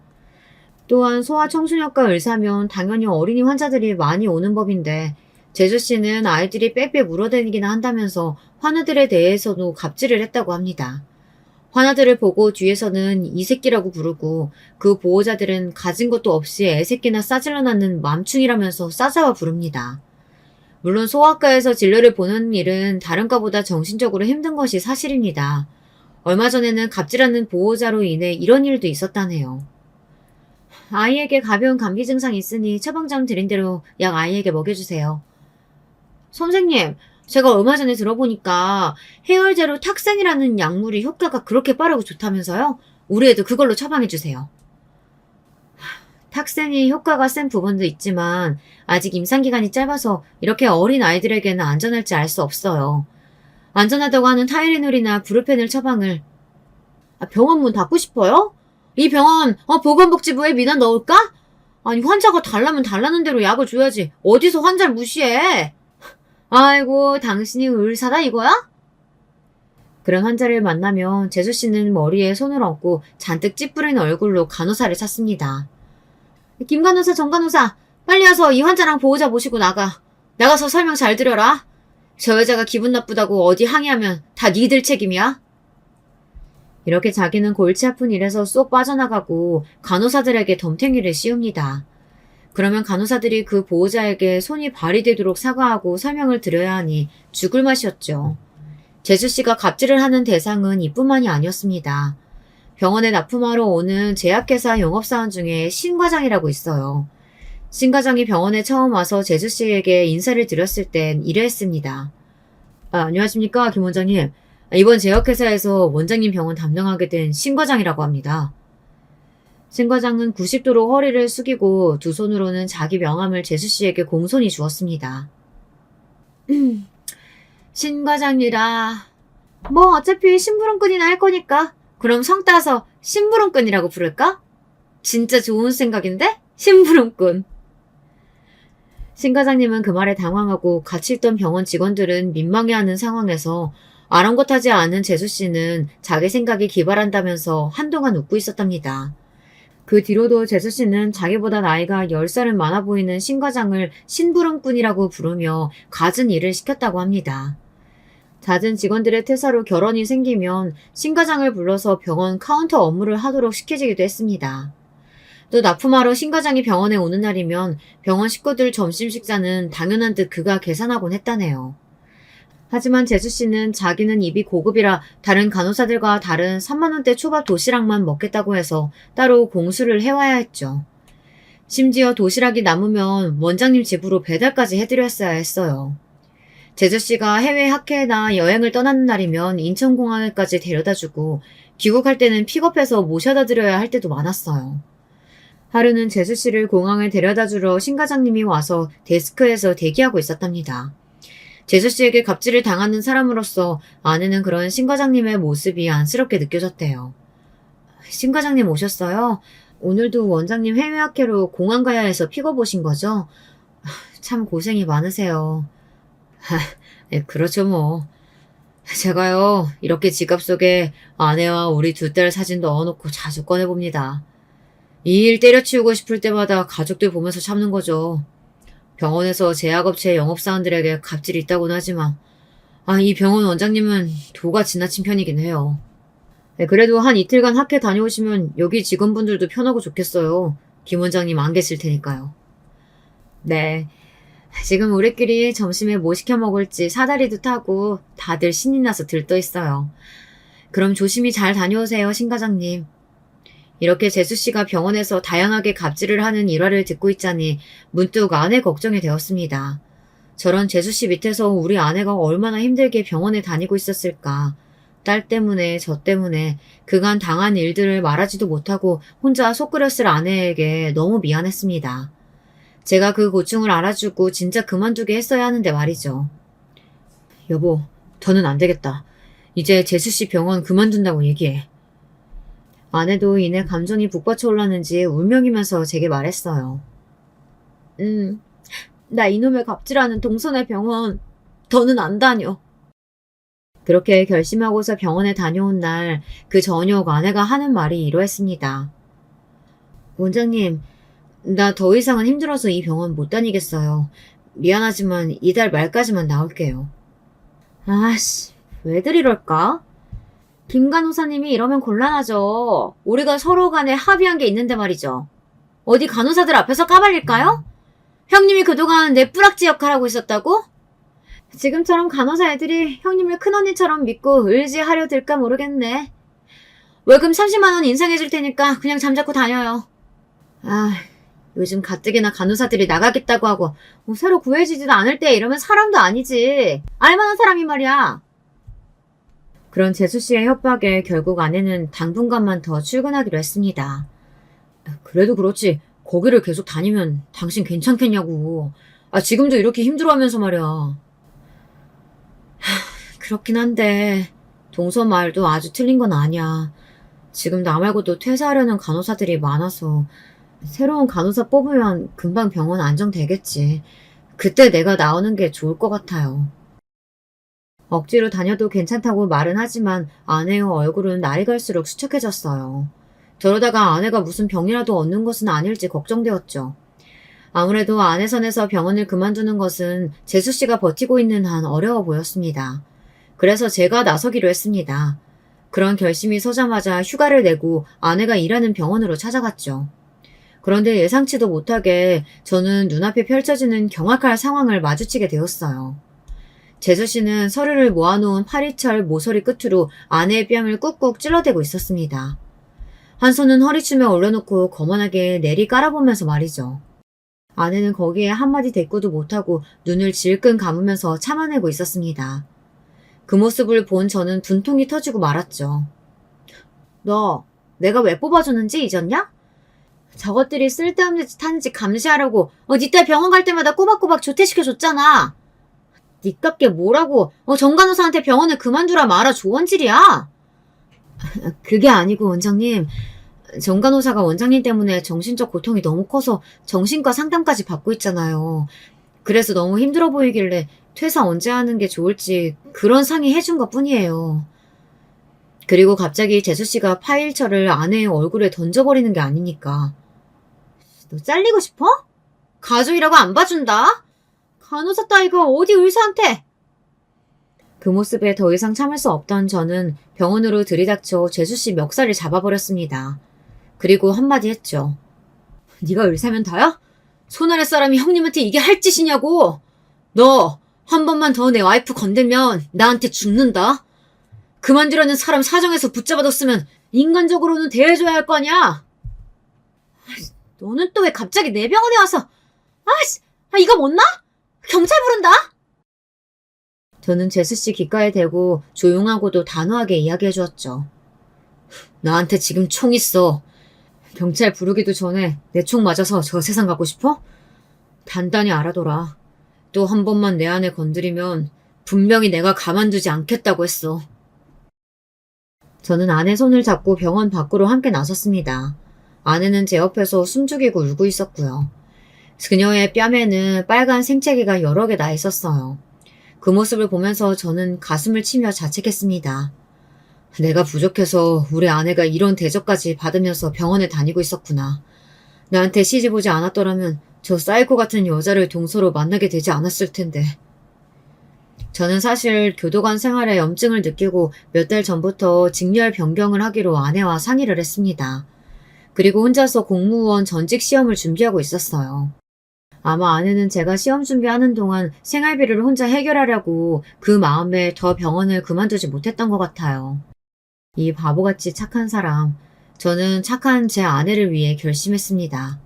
또한 소아청소년과 의사면 당연히 어린이 환자들이 많이 오는 법인데 재수씨는 아이들이 빽빽 물어다니기나 한다면서 환우들에 대해서도 갑질을 했다고 합니다. 환아들을 보고 뒤에서는 이 새끼라고 부르고 그 보호자들은 가진 것도 없이 애새끼나 싸질러 낳는 맘충이라면서 싸잡아 부릅니다. 물론 소아과에서 진료를 보는 일은 다른 과보다 정신적으로 힘든 것이 사실입니다. 얼마 전에는 갑질하는 보호자로 인해 이런 일도 있었다네요. 아이에게 가벼운 감기 증상이 있으니 처방전 드린 대로 약 아이에게 먹여주세요. 선생님, 제가 얼마 전에 들어보니까 해열제로 탁센이라는 약물이 효과가 그렇게 빠르고 좋다면서요? 우리 애도 그걸로 처방해주세요. 탁센이 효과가 센 부분도 있지만 아직 임상기간이 짧아서 이렇게 어린 아이들에게는 안전할지 알 수 없어요. 안전하다고 하는 타이레놀이나 브루펜을 처방을. 병원 문 닫고 싶어요? 이 병원 보건복지부에 민원 넣을까? 아니 환자가 달라면 달라는 대로 약을 줘야지 어디서 환자를 무시해. 아이고 당신이 의사다 이거야? 그런 환자를 만나면 재수씨는 머리에 손을 얹고 잔뜩 찌푸린 얼굴로 간호사를 찾습니다. 김 간호사, 정 간호사, 빨리 와서 이 환자랑 보호자 모시고 나가서 설명 잘 들어라. 저 여자가 기분 나쁘다고 어디 항의하면 다 니들 책임이야. 이렇게 자기는 골치 아픈 일에서 쏙 빠져나가고 간호사들에게 덤탱이를 씌웁니다. 그러면 간호사들이 그 보호자에게 손이 발이 되도록 사과하고 설명을 드려야 하니 죽을 맛이었죠. 재수씨가 갑질을 하는 대상은 이뿐만이 아니었습니다. 병원에 납품하러 오는 제약회사 영업사원 중에 신 과장이라고 있어요. 신 과장이 병원에 처음 와서 재수씨에게 인사를 드렸을 땐 이랬습니다. 안녕하십니까 김 원장님. 이번 제약회사에서 원장님 병원 담당하게 된 신 과장이라고 합니다. 신 과장은 90도로 허리를 숙이고 두 손으로는 자기 명함을 재수씨에게 공손히 주었습니다. 신 과장이라. 뭐 어차피 심부름꾼이나 할 거니까 그럼 성 따서 심부름꾼이라고 부를까? 진짜 좋은 생각인데? 심부름꾼. 신 과장님은 그 말에 당황하고 같이 있던 병원 직원들은 민망해하는 상황에서 아랑곳하지 않은 재수씨는 자기 생각이 기발한다면서 한동안 웃고 있었답니다. 그 뒤로도 재수씨는 자기보다 나이가 10살은 많아 보이는 신 과장을 심부름꾼이라고 부르며 갖은 일을 시켰다고 합니다. 잦은 직원들의 퇴사로 결혼이 생기면 신 과장을 불러서 병원 카운터 업무를 하도록 시켜지기도 했습니다. 또 납품하러 신 과장이 병원에 오는 날이면 병원 식구들 점심 식사는 당연한 듯 그가 계산하곤 했다네요. 하지만 재수 씨는 자기는 입이 고급이라 다른 간호사들과 다른 3만 원대 초밥 도시락만 먹겠다고 해서 따로 공수를 해와야 했죠. 심지어 도시락이 남으면 원장님 집으로 배달까지 해드렸어야 했어요. 재수 씨가 해외 학회나 여행을 떠나는 날이면 인천공항에까지 데려다주고 귀국할 때는 픽업해서 모셔다 드려야 할 때도 많았어요. 하루는 재수 씨를 공항에 데려다주러 신 과장님이 와서 데스크에서 대기하고 있었답니다. 재수 씨에게 갑질을 당하는 사람으로서 아내는 그런 신 과장님의 모습이 안쓰럽게 느껴졌대요. 신 과장님 오셨어요? 오늘도 원장님 해외 학회로 공항 가야 해서 픽업 오신 거죠? 참 고생이 많으세요. 네, 그렇죠 뭐. 제가요 이렇게 지갑 속에 아내와 우리 두 딸 사진 넣어놓고 자주 꺼내봅니다. 이 일 때려치우고 싶을 때마다 가족들 보면서 참는 거죠. 병원에서 제약업체 영업사원들에게 갑질이 있다고는 하지만 이 병원 원장님은 도가 지나친 편이긴 해요. 네, 그래도 한 이틀간 학회 다녀오시면 여기 직원분들도 편하고 좋겠어요. 김 원장님 안 계실 테니까요. 네, 지금 우리끼리 점심에 뭐 시켜 먹을지 사다리도 타고 다들 신이 나서 들떠 있어요. 그럼 조심히 잘 다녀오세요, 신 과장님. 이렇게 재수 씨가 병원에서 다양하게 갑질을 하는 일화를 듣고 있자니 문득 아내 걱정이 되었습니다. 저런 재수 씨 밑에서 우리 아내가 얼마나 힘들게 병원에 다니고 있었을까. 딸 때문에 저 때문에 그간 당한 일들을 말하지도 못하고 혼자 속 끓였을 아내에게 너무 미안했습니다. 제가 그 고충을 알아주고 진짜 그만두게 했어야 하는데 말이죠. 여보, 더는 안 되겠다. 이제 재수 씨 병원 그만둔다고 얘기해. 아내도 이내 감정이 북받쳐 올랐는지 울먹이면서 제게 말했어요. 나 이놈의 갑질하는 동선의 병원 더는 안 다녀. 그렇게 결심하고서 병원에 다녀온 날 그 저녁 아내가 하는 말이 이러했습니다. 원장님, 나 더 이상은 힘들어서 이 병원 못 다니겠어요. 미안하지만 이달 말까지만 나올게요. 아씨, 왜들 이럴까? 김 간호사님이 이러면 곤란하죠. 우리가 서로 간에 합의한 게 있는데 말이죠. 어디 간호사들 앞에서 까발릴까요? 형님이 그동안 내 뿌락지 역할하고 있었다고? 지금처럼 간호사 애들이 형님을 큰언니처럼 믿고 의지하려 들까 모르겠네. 월급 30만 원 인상해줄 테니까 그냥 잠자코 다녀요. 요즘 가뜩이나 간호사들이 나가겠다고 하고 새로 구해지지도 않을 때 이러면 사람도 아니지. 알만한 사람이 말이야. 그런 재수 씨의 협박에 결국 아내는 당분간만 더 출근하기로 했습니다. 그래도 그렇지 거기를 계속 다니면 당신 괜찮겠냐고. 지금도 이렇게 힘들어하면서 말이야. 그렇긴 한데 동서 말도 아주 틀린 건 아니야. 지금 나 말고도 퇴사하려는 간호사들이 많아서 새로운 간호사 뽑으면 금방 병원 안정되겠지. 그때 내가 나오는 게 좋을 것 같아요. 억지로 다녀도 괜찮다고 말은 하지만 아내의 얼굴은 날이 갈수록 수척해졌어요. 저러다가 아내가 무슨 병이라도 얻는 것은 아닐지 걱정되었죠. 아무래도 아내 선에서 병원을 그만두는 것은 재수 씨가 버티고 있는 한 어려워 보였습니다. 그래서 제가 나서기로 했습니다. 그런 결심이 서자마자 휴가를 내고 아내가 일하는 병원으로 찾아갔죠. 그런데 예상치도 못하게 저는 눈앞에 펼쳐지는 경악할 상황을 마주치게 되었어요. 재수 씨는 서류를 모아놓은 파리철 모서리 끝으로 아내의 뺨을 꾹꾹 찔러대고 있었습니다. 한 손은 허리춤에 올려놓고 거만하게 내리 깔아보면서 말이죠. 아내는 거기에 한마디 대꾸도 못하고 눈을 질끈 감으면서 참아내고 있었습니다. 그 모습을 본 저는 분통이 터지고 말았죠. 너 내가 왜 뽑아줬는지 잊었냐? 저것들이 쓸데없는 짓 하는지 감시하려고 니 딸 병원 갈 때마다 꼬박꼬박 조퇴시켜줬잖아. 니값게 뭐라고 정간호사한테 병원을 그만두라 말아 조언질이야. 그게 아니고 원장님, 정간호사가 원장님 때문에 정신적 고통이 너무 커서 정신과 상담까지 받고 있잖아요. 그래서 너무 힘들어 보이길래 퇴사 언제 하는 게 좋을지 그런 상의 해준 것 뿐이에요. 그리고 갑자기 재수씨가 파일철을 아내의 얼굴에 던져버리는 게 아니니까. 너 잘리고 싶어? 가족이라고 안 봐준다? 간호사 따위가 어디 의사한테? 그 모습에 더 이상 참을 수 없던 저는 병원으로 들이닥쳐 재수씨 멱살을 잡아버렸습니다. 그리고 한마디 했죠. 네가 의사면 다야? 손아래 사람이 형님한테 이게 할 짓이냐고. 너 한 번만 더 내 와이프 건들면 나한테 죽는다. 그만두라는 사람 사정에서 붙잡아뒀으면 인간적으로는 대해줘야 할 거 아니야. 너는 또 왜 갑자기 내 병원에 와서. 이거 못나? 경찰 부른다. 저는 제수씨 귓가에 대고 조용하고도 단호하게 이야기해 주었죠. 나한테 지금 총 있어. 경찰 부르기도 전에 내 총 맞아서 저 세상 가고 싶어? 단단히 알아둬라. 또 한 번만 내 아내 건드리면 분명히 내가 가만두지 않겠다고 했어. 저는 아내 손을 잡고 병원 밖으로 함께 나섰습니다. 아내는 제 옆에서 숨죽이고 울고 있었고요. 그녀의 뺨에는 빨간 생채기가 여러 개 나 있었어요. 그 모습을 보면서 저는 가슴을 치며 자책했습니다. 내가 부족해서 우리 아내가 이런 대접까지 받으면서 병원에 다니고 있었구나. 나한테 시집 오지 않았더라면 저 사이코 같은 여자를 동서로 만나게 되지 않았을 텐데. 저는 사실 교도관 생활에 염증을 느끼고 몇 달 전부터 직렬 변경을 하기로 아내와 상의를 했습니다. 그리고 혼자서 공무원 전직 시험을 준비하고 있었어요. 아마 아내는 제가 시험 준비하는 동안 생활비를 혼자 해결하려고 그 마음에 더 병원을 그만두지 못했던 것 같아요. 이 바보같이 착한 사람, 저는 착한 제 아내를 위해 결심했습니다.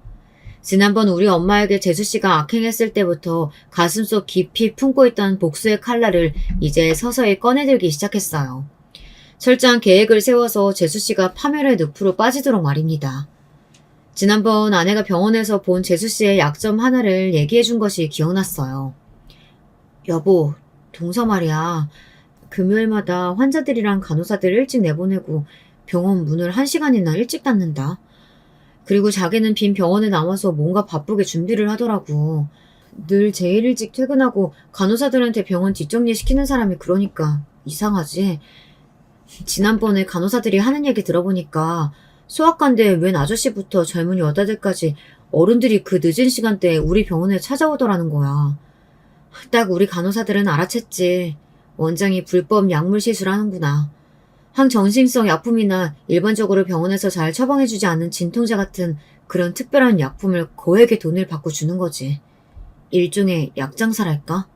지난번 우리 엄마에게 재수씨가 악행했을 때부터 가슴속 깊이 품고 있던 복수의 칼날을 이제 서서히 꺼내들기 시작했어요. 철저한 계획을 세워서 재수씨가 파멸의 늪으로 빠지도록 말입니다. 지난번 아내가 병원에서 본 재수씨의 약점 하나를 얘기해준 것이 기억났어요. 여보, 동서 말이야. 금요일마다 환자들이랑 간호사들 일찍 내보내고 병원 문을 1시간이나 일찍 닫는다. 그리고 자기는 빈 병원에 남아서 뭔가 바쁘게 준비를 하더라고. 늘 제일 일찍 퇴근하고 간호사들한테 병원 뒷정리 시키는 사람이 그러니까 이상하지. 지난번에 간호사들이 하는 얘기 들어보니까 소아과인데 웬 아저씨부터 젊은 여자들까지 어른들이 그 늦은 시간대에 우리 병원에 찾아오더라는 거야. 딱 우리 간호사들은 알아챘지. 원장이 불법 약물 시술하는구나. 항정신성 약품이나 일반적으로 병원에서 잘 처방해주지 않는 진통제 같은 그런 특별한 약품을 거액의 돈을 받고 주는 거지. 일종의 약장사랄까?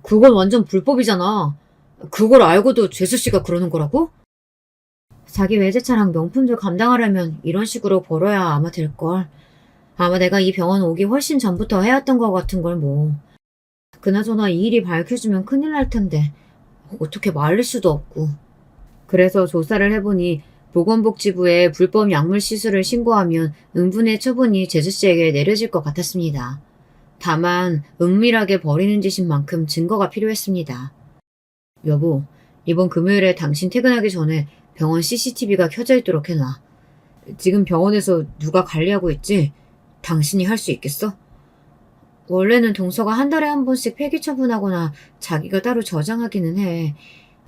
그건 완전 불법이잖아. 그걸 알고도 재수씨가 그러는 거라고? 자기 외제차랑 명품들 감당하려면 이런 식으로 벌어야 아마 될걸. 아마 내가 이 병원 오기 훨씬 전부터 해왔던 것 같은 걸 뭐. 그나저나 이 일이 밝혀지면 큰일 날 텐데 어떻게 말릴 수도 없고. 그래서 조사를 해보니 보건복지부에 불법 약물 시술을 신고하면 응분의 처분이 재수씨에게 내려질 것 같았습니다. 다만 은밀하게 벌이는 짓인 만큼 증거가 필요했습니다. 여보, 이번 금요일에 당신 퇴근하기 전에 병원 CCTV가 켜져 있도록 해놔. 지금 병원에서 누가 관리하고 있지? 당신이 할 수 있겠어? 원래는 동서가 한 달에 한 번씩 폐기 처분하거나 자기가 따로 저장하기는 해.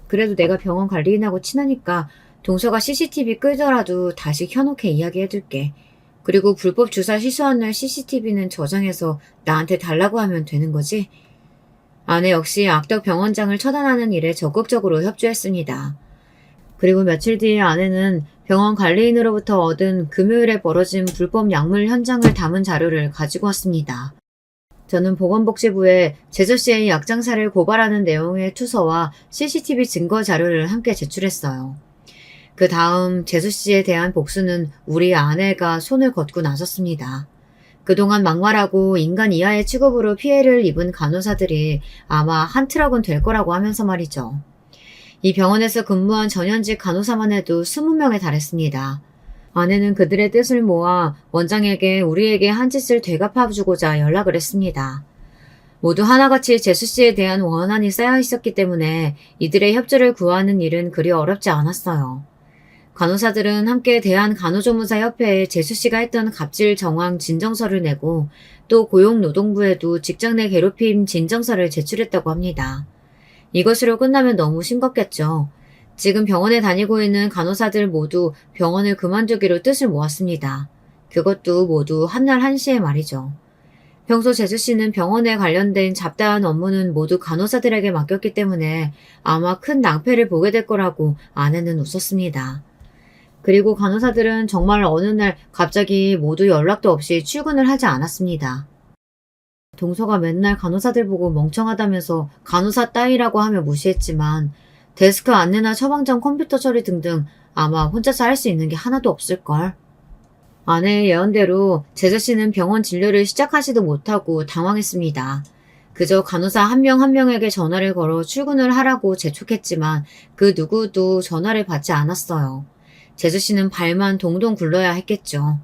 그래도 내가 병원 관리인하고 친하니까 동서가 CCTV 끄더라도 다시 켜놓게 이야기해둘게. 그리고 불법 주사 시소한 날 CCTV는 저장해서 나한테 달라고 하면 되는 거지? 아내 역시 악덕 병원장을 처단하는 일에 적극적으로 협조했습니다. 그리고 며칠 뒤에 아내는 병원 관리인으로부터 얻은 금요일에 벌어진 불법 약물 현장을 담은 자료를 가지고 왔습니다. 저는 보건복지부에 재수씨의 약장사를 고발하는 내용의 투서와 CCTV 증거 자료를 함께 제출했어요. 그 다음 재수씨에 대한 복수는 우리 아내가 손을 걷고 나섰습니다. 그동안 막말하고 인간 이하의 취급으로 피해를 입은 간호사들이 아마 한 트럭은 될 거라고 하면서 말이죠. 이 병원에서 근무한 전현직 간호사만 해도 20명에 달했습니다. 아내는 그들의 뜻을 모아 원장에게 우리에게 한 짓을 되갚아주고자 연락을 했습니다. 모두 하나같이 재수씨에 대한 원한이 쌓여 있었기 때문에 이들의 협조를 구하는 일은 그리 어렵지 않았어요. 간호사들은 함께 대한간호조무사협회에 재수씨가 했던 갑질 정황 진정서를 내고 또 고용노동부에도 직장 내 괴롭힘 진정서를 제출했다고 합니다. 이것으로 끝나면 너무 싱겁겠죠. 지금 병원에 다니고 있는 간호사들 모두 병원을 그만두기로 뜻을 모았습니다. 그것도 모두 한날 한시에 말이죠. 평소 재수씨는 병원에 관련된 잡다한 업무는 모두 간호사들에게 맡겼기 때문에 아마 큰 낭패를 보게 될 거라고 아내는 웃었습니다. 그리고 간호사들은 정말 어느 날 갑자기 모두 연락도 없이 출근을 하지 않았습니다. 동서가 맨날 간호사들 보고 멍청하다면서 간호사 따위라고 하며 무시했지만 데스크 안내나 처방전 컴퓨터 처리 등등 아마 혼자서 할 수 있는 게 하나도 없을걸. 아내의 예언대로 제수 씨는 병원 진료를 시작하지도 못하고 당황했습니다. 그저 간호사 한 명 한 명에게 전화를 걸어 출근을 하라고 재촉했지만 그 누구도 전화를 받지 않았어요. 제수 씨는 발만 동동 굴러야 했겠죠.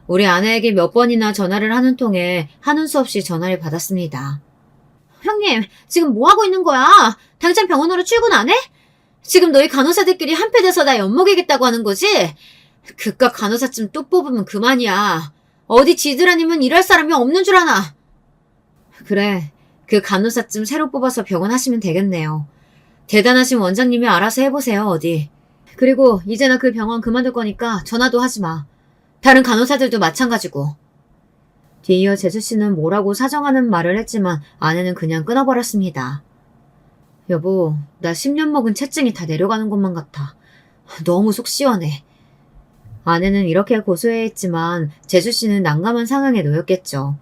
우리 아내에게 몇 번이나 전화를 하는 통에 하는 수 없이 전화를 받았습니다. 형님, 지금 뭐 하고 있는 거야? 당장 병원으로 출근 안 해? 지금 너희 간호사들끼리 한패 돼서 나 엿먹이겠다고 하는 거지? 그깟 간호사쯤 또 뽑으면 그만이야. 어디 지들 아니면 일할 사람이 없는 줄 아나? 그래, 그 간호사쯤 새로 뽑아서 병원 하시면 되겠네요. 대단하신 원장님이 알아서 해보세요, 어디. 그리고 이제 나 그 병원 그만둘 거니까 전화도 하지 마. 다른 간호사들도 마찬가지고. 뒤이어 제수 씨는 뭐라고 사정하는 말을 했지만 아내는 그냥 끊어버렸습니다. 여보, 나 10년 먹은 체증이 다 내려가는 것만 같아. 너무 속 시원해. 아내는 이렇게 고소해했지만 제수 씨는 난감한 상황에 놓였겠죠.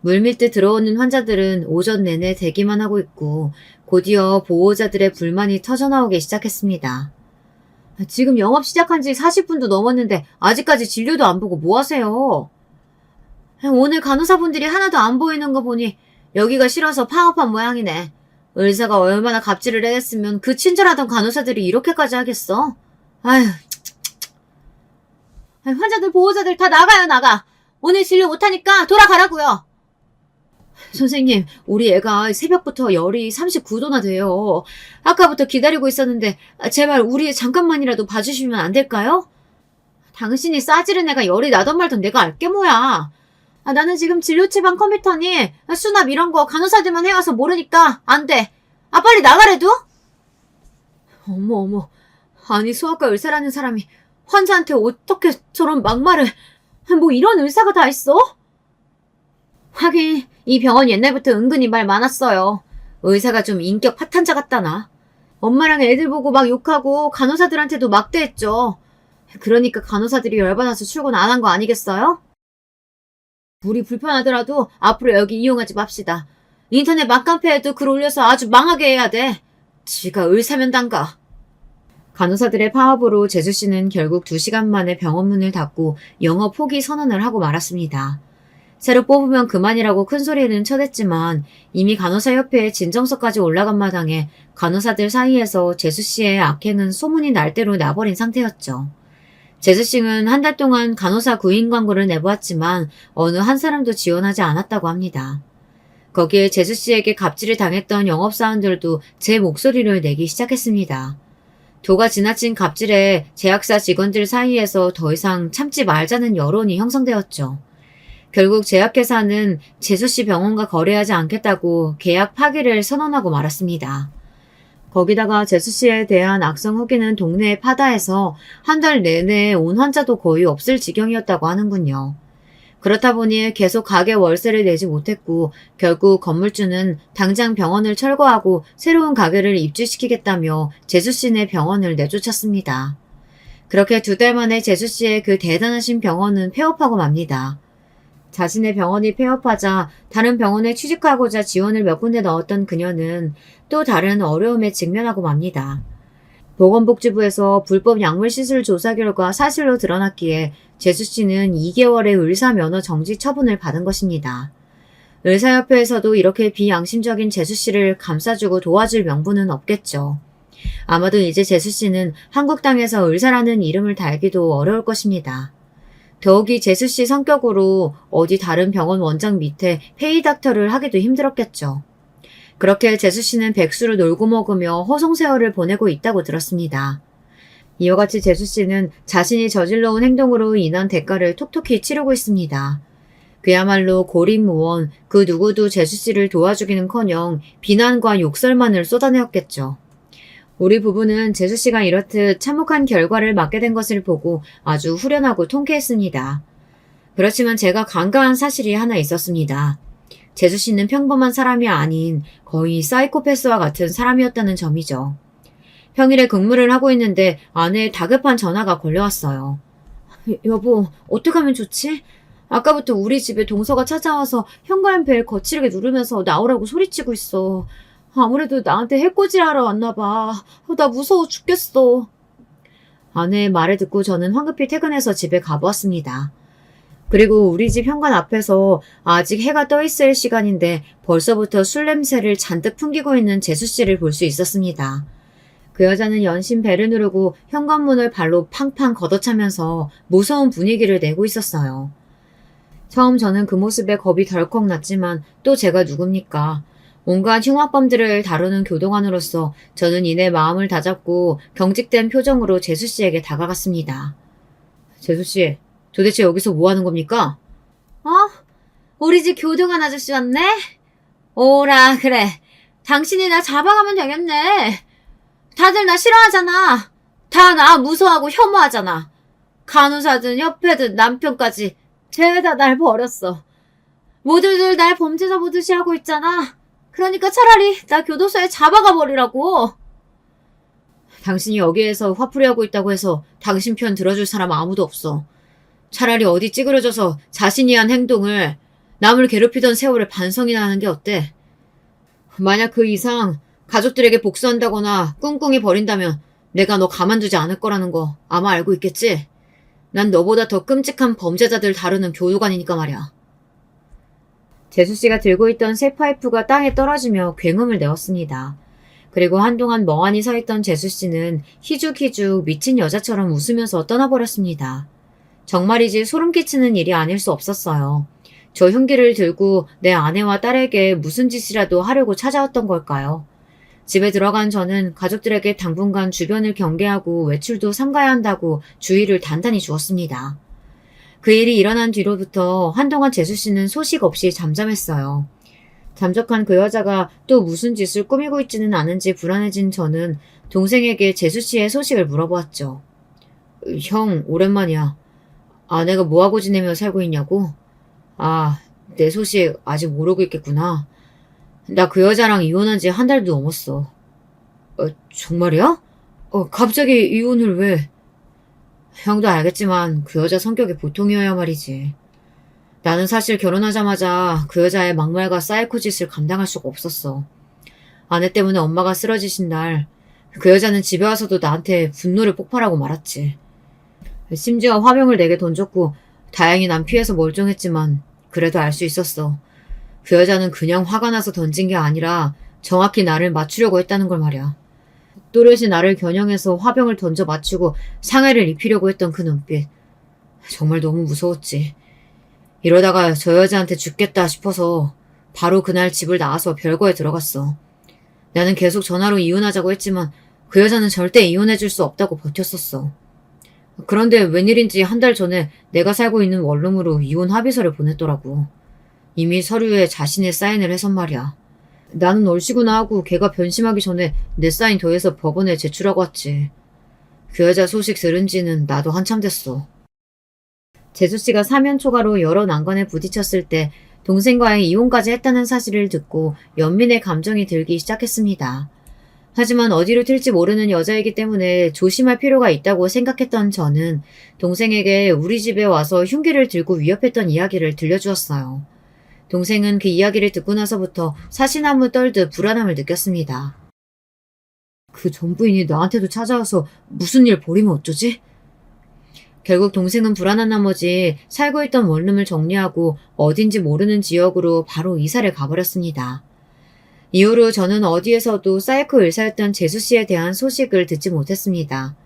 물밀듯 들어오는 환자들은 오전 내내 대기만 하고 있고 곧이어 보호자들의 불만이 터져나오기 시작했습니다. 지금 영업 시작한 지 40분도 넘었는데 아직까지 진료도 안 보고 뭐 하세요? 오늘 간호사분들이 하나도 안 보이는 거 보니 여기가 싫어서 파업한 모양이네. 의사가 얼마나 갑질을 해댔으면 그 친절하던 간호사들이 이렇게까지 하겠어? 아휴, 환자들 보호자들 다 나가요, 나가. 오늘 진료 못하니까 돌아가라고요. 선생님, 우리 애가 새벽부터 열이 39도나 돼요. 아까부터 기다리고 있었는데 제발 우리 애 잠깐만이라도 봐주시면 안 될까요? 당신이 싸지른 애가 열이 나던 말던 내가 알게 뭐야. 나는 지금 진료치방 컴퓨터니 수납 이런 거 간호사들만 해와서 모르니까 안 돼. 빨리 나가래도? 어머. 아니 소아과 의사라는 사람이 환자한테 어떻게 저런 막말을. 뭐 이런 의사가 다 있어? 하긴 이 병원 옛날부터 은근히 말 많았어요. 의사가 좀 인격 파탄자 같다나. 엄마랑 애들 보고 막 욕하고 간호사들한테도 막대했죠. 그러니까 간호사들이 열받아서 출근 안 한 거 아니겠어요? 우리 불편하더라도 앞으로 여기 이용하지 맙시다. 인터넷 맘카페에도 글 올려서 아주 망하게 해야 돼. 지가 의사면 단가. 간호사들의 파업으로 제수 씨는 결국 2시간 만에 병원 문을 닫고 영업 포기 선언을 하고 말았습니다. 새로 뽑으면 그만이라고 큰 소리는 쳐댔지만 이미 간호사협회에 진정서까지 올라간 마당에 간호사들 사이에서 제수 씨의 악행은 소문이 날 대로 나버린 상태였죠. 제수 씨는 한 달 동안 간호사 구인 광고를 내보았지만 어느 한 사람도 지원하지 않았다고 합니다. 거기에 제수 씨에게 갑질을 당했던 영업사원들도 제 목소리를 내기 시작했습니다. 도가 지나친 갑질에 제약사 직원들 사이에서 더 이상 참지 말자는 여론이 형성되었죠. 결국 제약회사는 제수씨 병원과 거래하지 않겠다고 계약 파기를 선언하고 말았습니다. 거기다가 제수씨에 대한 악성 후기는 동네에 파다해서 한 달 내내 온 환자도 거의 없을 지경이었다고 하는군요. 그렇다 보니 계속 가게 월세를 내지 못했고 결국 건물주는 당장 병원을 철거하고 새로운 가게를 입주시키겠다며 제수씨네 병원을 내쫓았습니다. 그렇게 2달 만에 제수씨의 그 대단하신 병원은 폐업하고 맙니다. 자신의 병원이 폐업하자 다른 병원에 취직하고자 지원을 몇 군데 넣었던 그녀는 또 다른 어려움에 직면하고 맙니다. 보건복지부에서 불법 약물 시술 조사 결과 사실로 드러났기에 제수 씨는 2개월의 의사 면허 정지 처분을 받은 것입니다. 의사협회에서도 이렇게 비양심적인 제수 씨를 감싸주고 도와줄 명분은 없겠죠. 아마도 이제 제수 씨는 한국 땅에서 의사라는 이름을 달기도 어려울 것입니다. 더욱이 제수 씨 성격으로 어디 다른 병원 원장 밑에 페이닥터를 하기도 힘들었겠죠. 그렇게 제수 씨는 백수를 놀고 먹으며 허송세월을 보내고 있다고 들었습니다. 이와 같이 제수 씨는 자신이 저질러온 행동으로 인한 대가를 톡톡히 치르고 있습니다. 그야말로 고립무원, 그 누구도 제수 씨를 도와주기는커녕 비난과 욕설만을 쏟아내었겠죠. 우리 부부는 제수 씨가 이렇듯 참혹한 결과를 맞게 된 것을 보고 아주 후련하고 통쾌했습니다. 그렇지만 제가 간과한 사실이 하나 있었습니다. 제수 씨는 평범한 사람이 아닌 거의 사이코패스와 같은 사람이었다는 점이죠. 평일에 근무를 하고 있는데 아내의 다급한 전화가 걸려왔어요. 여보, 어떡하면 좋지? 아까부터 우리 집에 동서가 찾아와서 현관벨 거칠게 누르면서 나오라고 소리치고 있어. 아무래도 나한테 해코지하러 왔나 봐. 나 무서워 죽겠어. 아내의 말을 듣고 저는 황급히 퇴근해서 집에 가보았습니다. 그리고 우리 집 현관 앞에서 아직 해가 떠 있을 시간인데 벌써부터 술 냄새를 잔뜩 풍기고 있는 재수 씨를 볼 수 있었습니다. 그 여자는 연신 벨을 누르고 현관문을 발로 팡팡 걷어차면서 무서운 분위기를 내고 있었어요. 처음 저는 그 모습에 겁이 덜컥 났지만 또 제가 누굽니까? 온갖 흉악범들을 다루는 교도관으로서 저는 이내 마음을 다잡고 경직된 표정으로 재수 씨에게 다가갔습니다. 재수 씨, 도대체 여기서 뭐 하는 겁니까? 어? 우리 집 교도관 아저씨 왔네? 오라, 그래. 당신이 나 잡아가면 되겠네. 다들 나 싫어하잖아. 다 나 무서워하고 혐오하잖아. 간호사든 협회든 남편까지 죄다 날 버렸어. 모두들 날 범죄자 보듯이 하고 있잖아. 그러니까 차라리 나 교도소에 잡아가 버리라고. 당신이 여기에서 화풀이하고 있다고 해서 당신 편 들어줄 사람 아무도 없어. 차라리 어디 찌그러져서 자신이 한 행동을 남을 괴롭히던 세월을 반성이나 하는 게 어때? 만약 그 이상 가족들에게 복수한다거나 꿍꿍이 버린다면 내가 너 가만두지 않을 거라는 거 아마 알고 있겠지? 난 너보다 더 끔찍한 범죄자들 다루는 교도관이니까 말이야. 재수씨가 들고 있던 새 파이프가 땅에 떨어지며 굉음을 내었습니다. 그리고 한동안 멍하니 서 있던 재수씨는 희죽희죽 미친 여자처럼 웃으면서 떠나버렸습니다. 정말이지 소름 끼치는 일이 아닐 수 없었어요. 저 흉기를 들고 내 아내와 딸에게 무슨 짓이라도 하려고 찾아왔던 걸까요? 집에 들어간 저는 가족들에게 당분간 주변을 경계하고 외출도 삼가야 한다고 주의를 단단히 주었습니다. 그 일이 일어난 뒤로부터 한동안 재수씨는 소식 없이 잠잠했어요. 잠적한 그 여자가 또 무슨 짓을 꾸미고 있지는 않은지 불안해진 저는 동생에게 재수씨의 소식을 물어보았죠. 형, 오랜만이야. 아내가 뭐하고 지내며 살고 있냐고? 아, 내 소식 아직 모르고 있겠구나. 나 그 여자랑 이혼한 지 한 달도 넘었어. 정말이야? 갑자기 이혼을 왜? 형도 알겠지만 그 여자 성격이 보통이어야 말이지. 나는 사실 결혼하자마자 그 여자의 막말과 사이코 짓을 감당할 수가 없었어. 아내 때문에 엄마가 쓰러지신 날 그 여자는 집에 와서도 나한테 분노를 폭발하고 말았지. 심지어 화병을 내게 던졌고 다행히 난 피해서 멀쩡했지만 그래도 알 수 있었어. 그 여자는 그냥 화가 나서 던진 게 아니라 정확히 나를 맞추려고 했다는 걸 말이야. 또렷이 나를 겨냥해서 화병을 던져 맞추고 상해를 입히려고 했던 그 눈빛. 정말 너무 무서웠지. 이러다가 저 여자한테 죽겠다 싶어서 바로 그날 집을 나와서 별거에 들어갔어. 나는 계속 전화로 이혼하자고 했지만 그 여자는 절대 이혼해줄 수 없다고 버텼었어. 그런데 웬일인지 한 달 전에 내가 살고 있는 원룸으로 이혼 합의서를 보냈더라고. 이미 서류에 자신의 사인을 해선 말이야. 나는 얼씨구나 하고 걔가 변심하기 전에 내 사인 더해서 법원에 제출하고 왔지. 그 여자 소식 들은 지는 나도 한참 됐어. 재수씨가 사면 초과로 여러 난관에 부딪혔을 때 동생과의 이혼까지 했다는 사실을 듣고 연민의 감정이 들기 시작했습니다. 하지만 어디로 튈지 모르는 여자이기 때문에 조심할 필요가 있다고 생각했던 저는 동생에게 우리 집에 와서 흉기를 들고 위협했던 이야기를 들려주었어요. 동생은 그 이야기를 듣고 나서부터 사시나무 떨듯 불안함을 느꼈습니다. 그 전부인이 나한테도 찾아와서 무슨 일 벌이면 어쩌지? 결국 동생은 불안한 나머지 살고 있던 원룸을 정리하고 어딘지 모르는 지역으로 바로 이사를 가버렸습니다. 이후로 저는 어디에서도 사이코 의사였던 재수씨에 대한 소식을 듣지 못했습니다.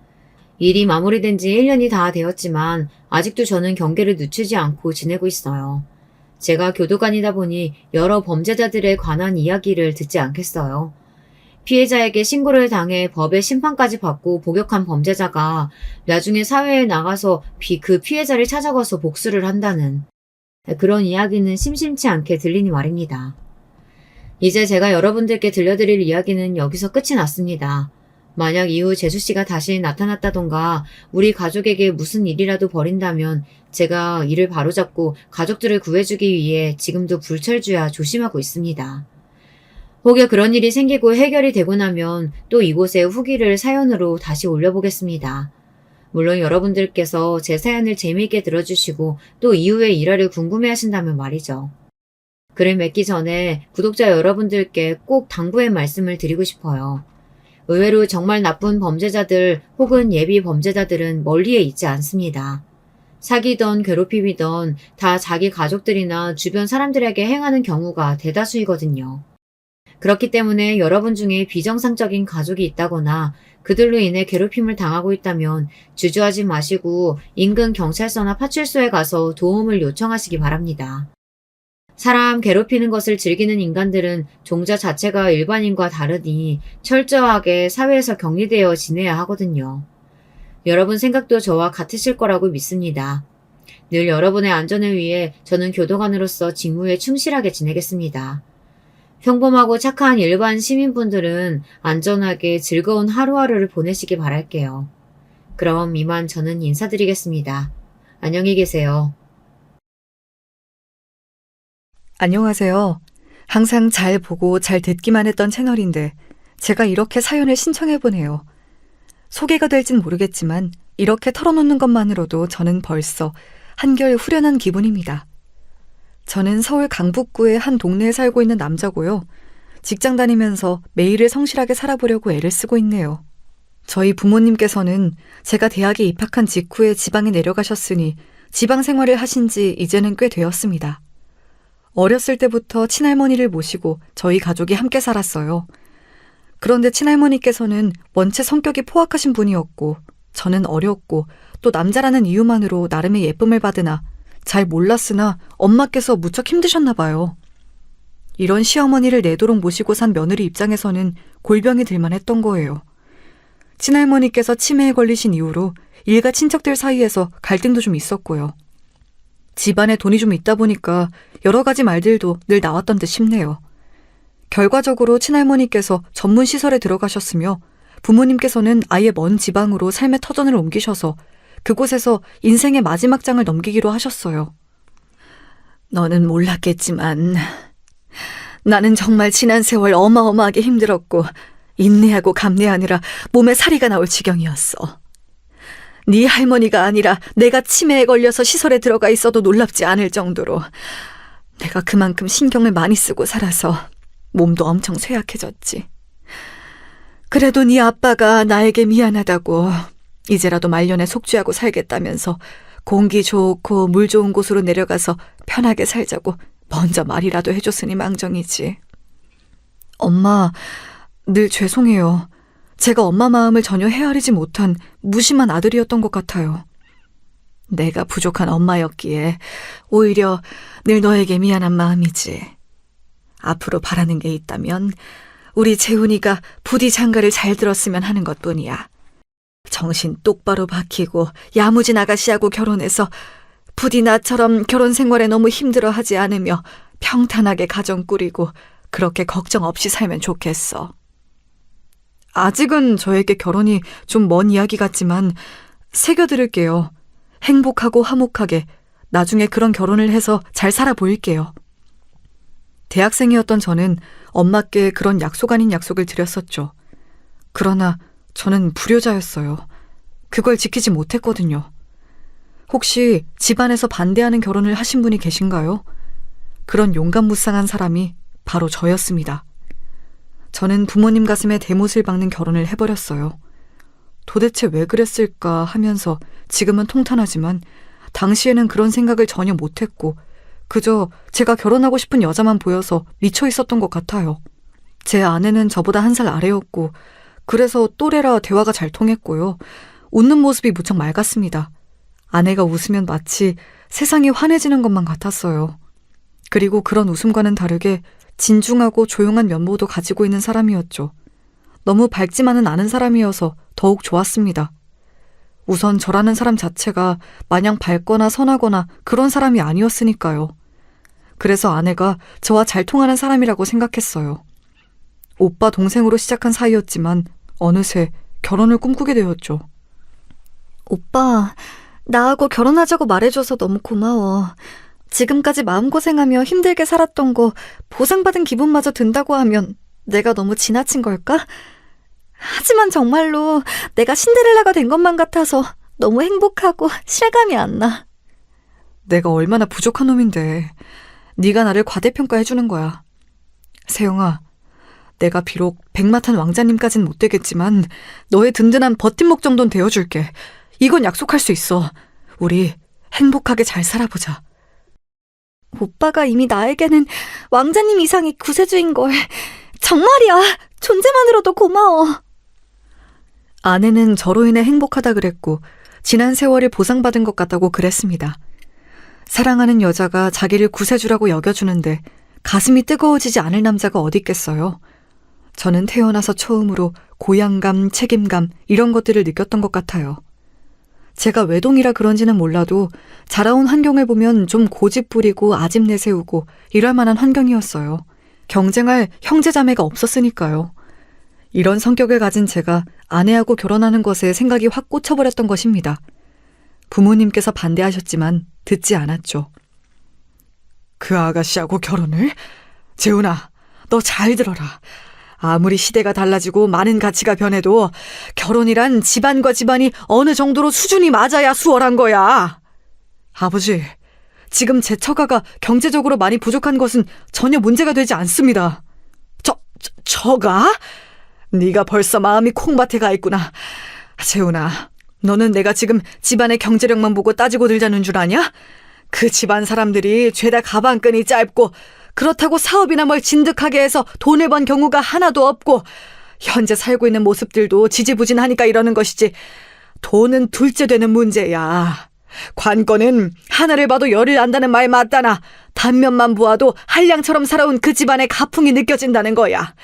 일이 마무리된 지 1년이 다 되었지만 아직도 저는 경계를 늦추지 않고 지내고 있어요. 제가 교도관이다 보니 여러 범죄자들에 관한 이야기를 듣지 않겠어요. 피해자에게 신고를 당해 법의 심판까지 받고 복역한 범죄자가 나중에 사회에 나가서 그 피해자를 찾아가서 복수를 한다는 그런 이야기는 심심치 않게 들리니 말입니다. 이제 제가 여러분들께 들려드릴 이야기는 여기서 끝이 났습니다. 만약 이후 재수씨가 다시 나타났다던가 우리 가족에게 무슨 일이라도 벌인다면 제가 이를 바로잡고 가족들을 구해주기 위해 지금도 불철주야 조심하고 있습니다. 혹여 그런 일이 생기고 해결이 되고 나면 또 이곳에 후기를 사연으로 다시 올려보겠습니다. 물론 여러분들께서 제 사연을 재미있게 들어주시고 또 이후의 일화를 궁금해하신다면 말이죠. 글을 맺기 전에 구독자 여러분들께 꼭 당부의 말씀을 드리고 싶어요. 의외로 정말 나쁜 범죄자들 혹은 예비 범죄자들은 멀리에 있지 않습니다. 사기든 괴롭힘이든 다 자기 가족들이나 주변 사람들에게 행하는 경우가 대다수이거든요. 그렇기 때문에 여러분 중에 비정상적인 가족이 있다거나 그들로 인해 괴롭힘을 당하고 있다면 주저하지 마시고 인근 경찰서나 파출소에 가서 도움을 요청하시기 바랍니다. 사람 괴롭히는 것을 즐기는 인간들은 종자 자체가 일반인과 다르니 철저하게 사회에서 격리되어 지내야 하거든요. 여러분 생각도 저와 같으실 거라고 믿습니다. 늘 여러분의 안전을 위해 저는 교도관으로서 직무에 충실하게 지내겠습니다. 평범하고 착한 일반 시민분들은 안전하게 즐거운 하루하루를 보내시기 바랄게요. 그럼 이만 저는 인사드리겠습니다. 안녕히 계세요. 안녕하세요. 항상 잘 보고 잘 듣기만 했던 채널인데 제가 이렇게 사연을 신청해보네요. 소개가 될진 모르겠지만 이렇게 털어놓는 것만으로도 저는 벌써 한결 후련한 기분입니다. 저는 서울 강북구의 한 동네에 살고 있는 남자고요. 직장 다니면서 매일을 성실하게 살아보려고 애를 쓰고 있네요. 저희 부모님께서는 제가 대학에 입학한 직후에 지방에 내려가셨으니 지방 생활을 하신 지 이제는 꽤 되었습니다. 어렸을 때부터 친할머니를 모시고 저희 가족이 함께 살았어요. 그런데 친할머니께서는 원체 성격이 포악하신 분이었고 저는 어렸고 또 남자라는 이유만으로 나름의 예쁨을 받으나 잘 몰랐으나 엄마께서 무척 힘드셨나 봐요. 이런 시어머니를 내도록 모시고 산 며느리 입장에서는 골병이 들만 했던 거예요. 친할머니께서 치매에 걸리신 이후로 일가 친척들 사이에서 갈등도 좀 있었고요. 집안에 돈이 좀 있다 보니까 여러 가지 말들도 늘 나왔던 듯 싶네요. 결과적으로 친할머니께서 전문 시설에 들어가셨으며 부모님께서는 아예 먼 지방으로 삶의 터전을 옮기셔서 그곳에서 인생의 마지막 장을 넘기기로 하셨어요. 너는 몰랐겠지만 나는 정말 지난 세월 어마어마하게 힘들었고 인내하고 감내하느라 몸에 사리가 나올 지경이었어. 네 할머니가 아니라 내가 치매에 걸려서 시설에 들어가 있어도 놀랍지 않을 정도로 내가 그만큼 신경을 많이 쓰고 살아서 몸도 엄청 쇠약해졌지. 그래도 네 아빠가 나에게 미안하다고 이제라도 말년에 속죄하고 살겠다면서 공기 좋고 물 좋은 곳으로 내려가서 편하게 살자고 먼저 말이라도 해줬으니 망정이지. 엄마, 늘 죄송해요. 제가 엄마 마음을 전혀 헤아리지 못한 무심한 아들이었던 것 같아요. 내가 부족한 엄마였기에 오히려 늘 너에게 미안한 마음이지. 앞으로 바라는 게 있다면 우리 재훈이가 부디 장가를 잘 들었으면 하는 것뿐이야. 정신 똑바로 박히고 야무진 아가씨하고 결혼해서 부디 나처럼 결혼 생활에 너무 힘들어하지 않으며 평탄하게 가정 꾸리고 그렇게 걱정 없이 살면 좋겠어. 아직은 저에게 결혼이 좀 먼 이야기 같지만 새겨들을게요. 행복하고 화목하게 나중에 그런 결혼을 해서 잘 살아 보일게요. 대학생이었던 저는 엄마께 그런 약속 아닌 약속을 드렸었죠. 그러나 저는 불효자였어요. 그걸 지키지 못했거든요. 혹시 집안에서 반대하는 결혼을 하신 분이 계신가요? 그런 용감무쌍한 사람이 바로 저였습니다. 저는 부모님 가슴에 대못을 박는 결혼을 해버렸어요. 도대체 왜 그랬을까 하면서 지금은 통탄하지만 당시에는 그런 생각을 전혀 못했고 그저 제가 결혼하고 싶은 여자만 보여서 미쳐 있었던 것 같아요. 제 아내는 저보다 1살 아래였고 그래서 또래라 대화가 잘 통했고요. 웃는 모습이 무척 맑았습니다. 아내가 웃으면 마치 세상이 환해지는 것만 같았어요. 그리고 그런 웃음과는 다르게 진중하고 조용한 면모도 가지고 있는 사람이었죠. 너무 밝지만은 않은 사람이어서 더욱 좋았습니다. 우선 저라는 사람 자체가 마냥 밝거나 선하거나 그런 사람이 아니었으니까요. 그래서 아내가 저와 잘 통하는 사람이라고 생각했어요. 오빠 동생으로 시작한 사이였지만 어느새 결혼을 꿈꾸게 되었죠. 오빠, 나하고 결혼하자고 말해줘서 너무 고마워. 지금까지 마음고생하며 힘들게 살았던 거 보상받은 기분마저 든다고 하면 내가 너무 지나친 걸까? 하지만 정말로 내가 신데렐라가 된 것만 같아서 너무 행복하고 실감이 안 나. 내가 얼마나 부족한 놈인데 네가 나를 과대평가해주는 거야. 세영아, 내가 비록 백마탄 왕자님까진 못 되겠지만 너의 든든한 버팀목 정도는 되어줄게. 이건 약속할 수 있어. 우리 행복하게 잘 살아보자. 오빠가 이미 나에게는 왕자님 이상의 구세주인걸. 정말이야. 존재만으로도 고마워. 아내는 저로 인해 행복하다 그랬고 지난 세월을 보상받은 것 같다고 그랬습니다. 사랑하는 여자가 자기를 구세주라고 여겨주는데 가슴이 뜨거워지지 않을 남자가 어디 있겠어요. 저는 태어나서 처음으로 고향감, 책임감 이런 것들을 느꼈던 것 같아요. 제가 외동이라 그런지는 몰라도 자라온 환경을 보면 좀 고집 부리고 아집 내세우고 이럴 만한 환경이었어요. 경쟁할 형제자매가 없었으니까요. 이런 성격을 가진 제가 아내하고 결혼하는 것에 생각이 확 꽂혀버렸던 것입니다. 부모님께서 반대하셨지만 듣지 않았죠. 그 아가씨하고 결혼을? 재훈아, 너 잘 들어라. 아무리 시대가 달라지고 많은 가치가 변해도 결혼이란 집안과 집안이 어느 정도로 수준이 맞아야 수월한 거야. 아버지, 지금 제 처가가 경제적으로 많이 부족한 것은 전혀 문제가 되지 않습니다. 처가? 네가 벌써 마음이 콩밭에 가 있구나. 재훈아, 너는 내가 지금 집안의 경제력만 보고 따지고 들자는 줄 아냐? 그 집안 사람들이 죄다 가방끈이 짧고 그렇다고 사업이나 뭘 진득하게 해서 돈을 번 경우가 하나도 없고 현재 살고 있는 모습들도 지지부진하니까 이러는 것이지 돈은 둘째 되는 문제야. 관건은 하늘을 봐도 열을 안다는 말 맞다나 단면만 보아도 한량처럼 살아온 그 집안의 가풍이 느껴진다는 거야.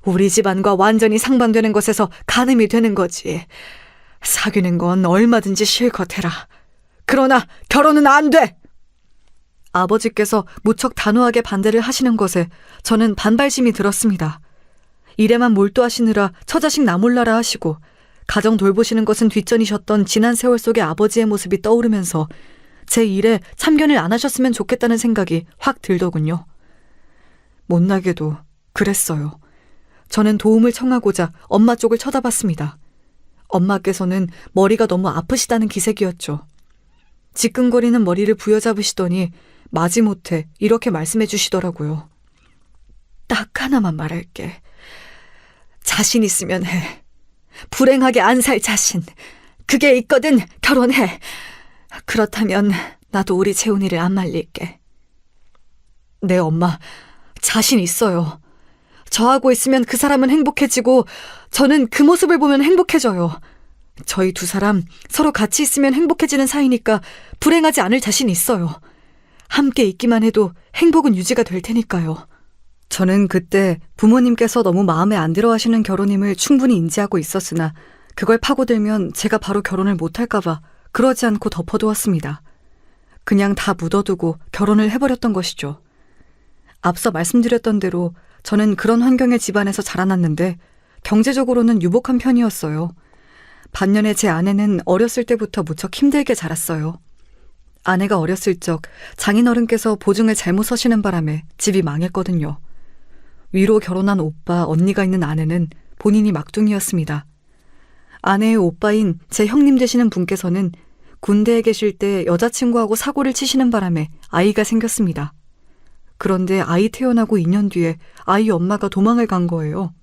우리 집안과 완전히 상반되는 것에서 가늠이 되는 거지. 사귀는 건 얼마든지 실컷 해라. 그러나 결혼은 안 돼! 아버지께서 무척 단호하게 반대를 하시는 것에 저는 반발심이 들었습니다. 일에만 몰두하시느라 처자식 나몰라라 하시고 가정 돌보시는 것은 뒷전이셨던 지난 세월 속의 아버지의 모습이 떠오르면서 제 일에 참견을 안 하셨으면 좋겠다는 생각이 확 들더군요. 못나게도 그랬어요. 저는 도움을 청하고자 엄마 쪽을 쳐다봤습니다. 엄마께서는 머리가 너무 아프시다는 기색이었죠. 지끈거리는 머리를 부여잡으시더니 마지못해 이렇게 말씀해 주시더라고요. 딱 하나만 말할게. 자신 있으면 해. 불행하게 안 살 자신. 그게 있거든. 결혼해. 그렇다면 나도 우리 재훈이를 안 말릴게. 네, 엄마. 자신 있어요. 저하고 있으면 그 사람은 행복해지고 저는 그 모습을 보면 행복해져요. 저희 두 사람 서로 같이 있으면 행복해지는 사이니까 불행하지 않을 자신 있어요. 함께 있기만 해도 행복은 유지가 될 테니까요. 저는 그때 부모님께서 너무 마음에 안 들어 하시는 결혼임을 충분히 인지하고 있었으나 그걸 파고들면 제가 바로 결혼을 못할까 봐 그러지 않고 덮어두었습니다. 그냥 다 묻어두고 결혼을 해버렸던 것이죠. 앞서 말씀드렸던 대로 저는 그런 환경의 집안에서 자라났는데 경제적으로는 유복한 편이었어요. 반면에 제 아내는 어렸을 때부터 무척 힘들게 자랐어요. 아내가 어렸을 적 장인어른께서 보증을 잘못 서시는 바람에 집이 망했거든요. 위로 결혼한 오빠, 언니가 있는 아내는 본인이 막둥이였습니다. 아내의 오빠인 제 형님 되시는 분께서는 군대에 계실 때 여자친구하고 사고를 치시는 바람에 아이가 생겼습니다. 그런데 아이 태어나고 2년 뒤에 아이 엄마가 도망을 간 거예요.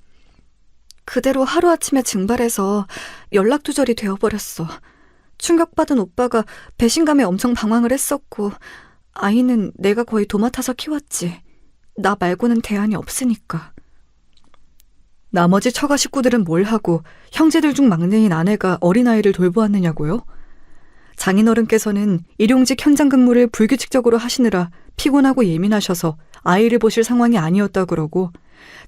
그대로 하루아침에 증발해서 연락두절이 되어버렸어. 충격받은 오빠가 배신감에 엄청 방황을 했었고 아이는 내가 거의 도맡아서 키웠지. 나 말고는 대안이 없으니까. 나머지 처가 식구들은 뭘 하고 형제들 중 막내인 아내가 어린아이를 돌보았느냐고요? 장인어른께서는 일용직 현장 근무를 불규칙적으로 하시느라 피곤하고 예민하셔서 아이를 보실 상황이 아니었다 그러고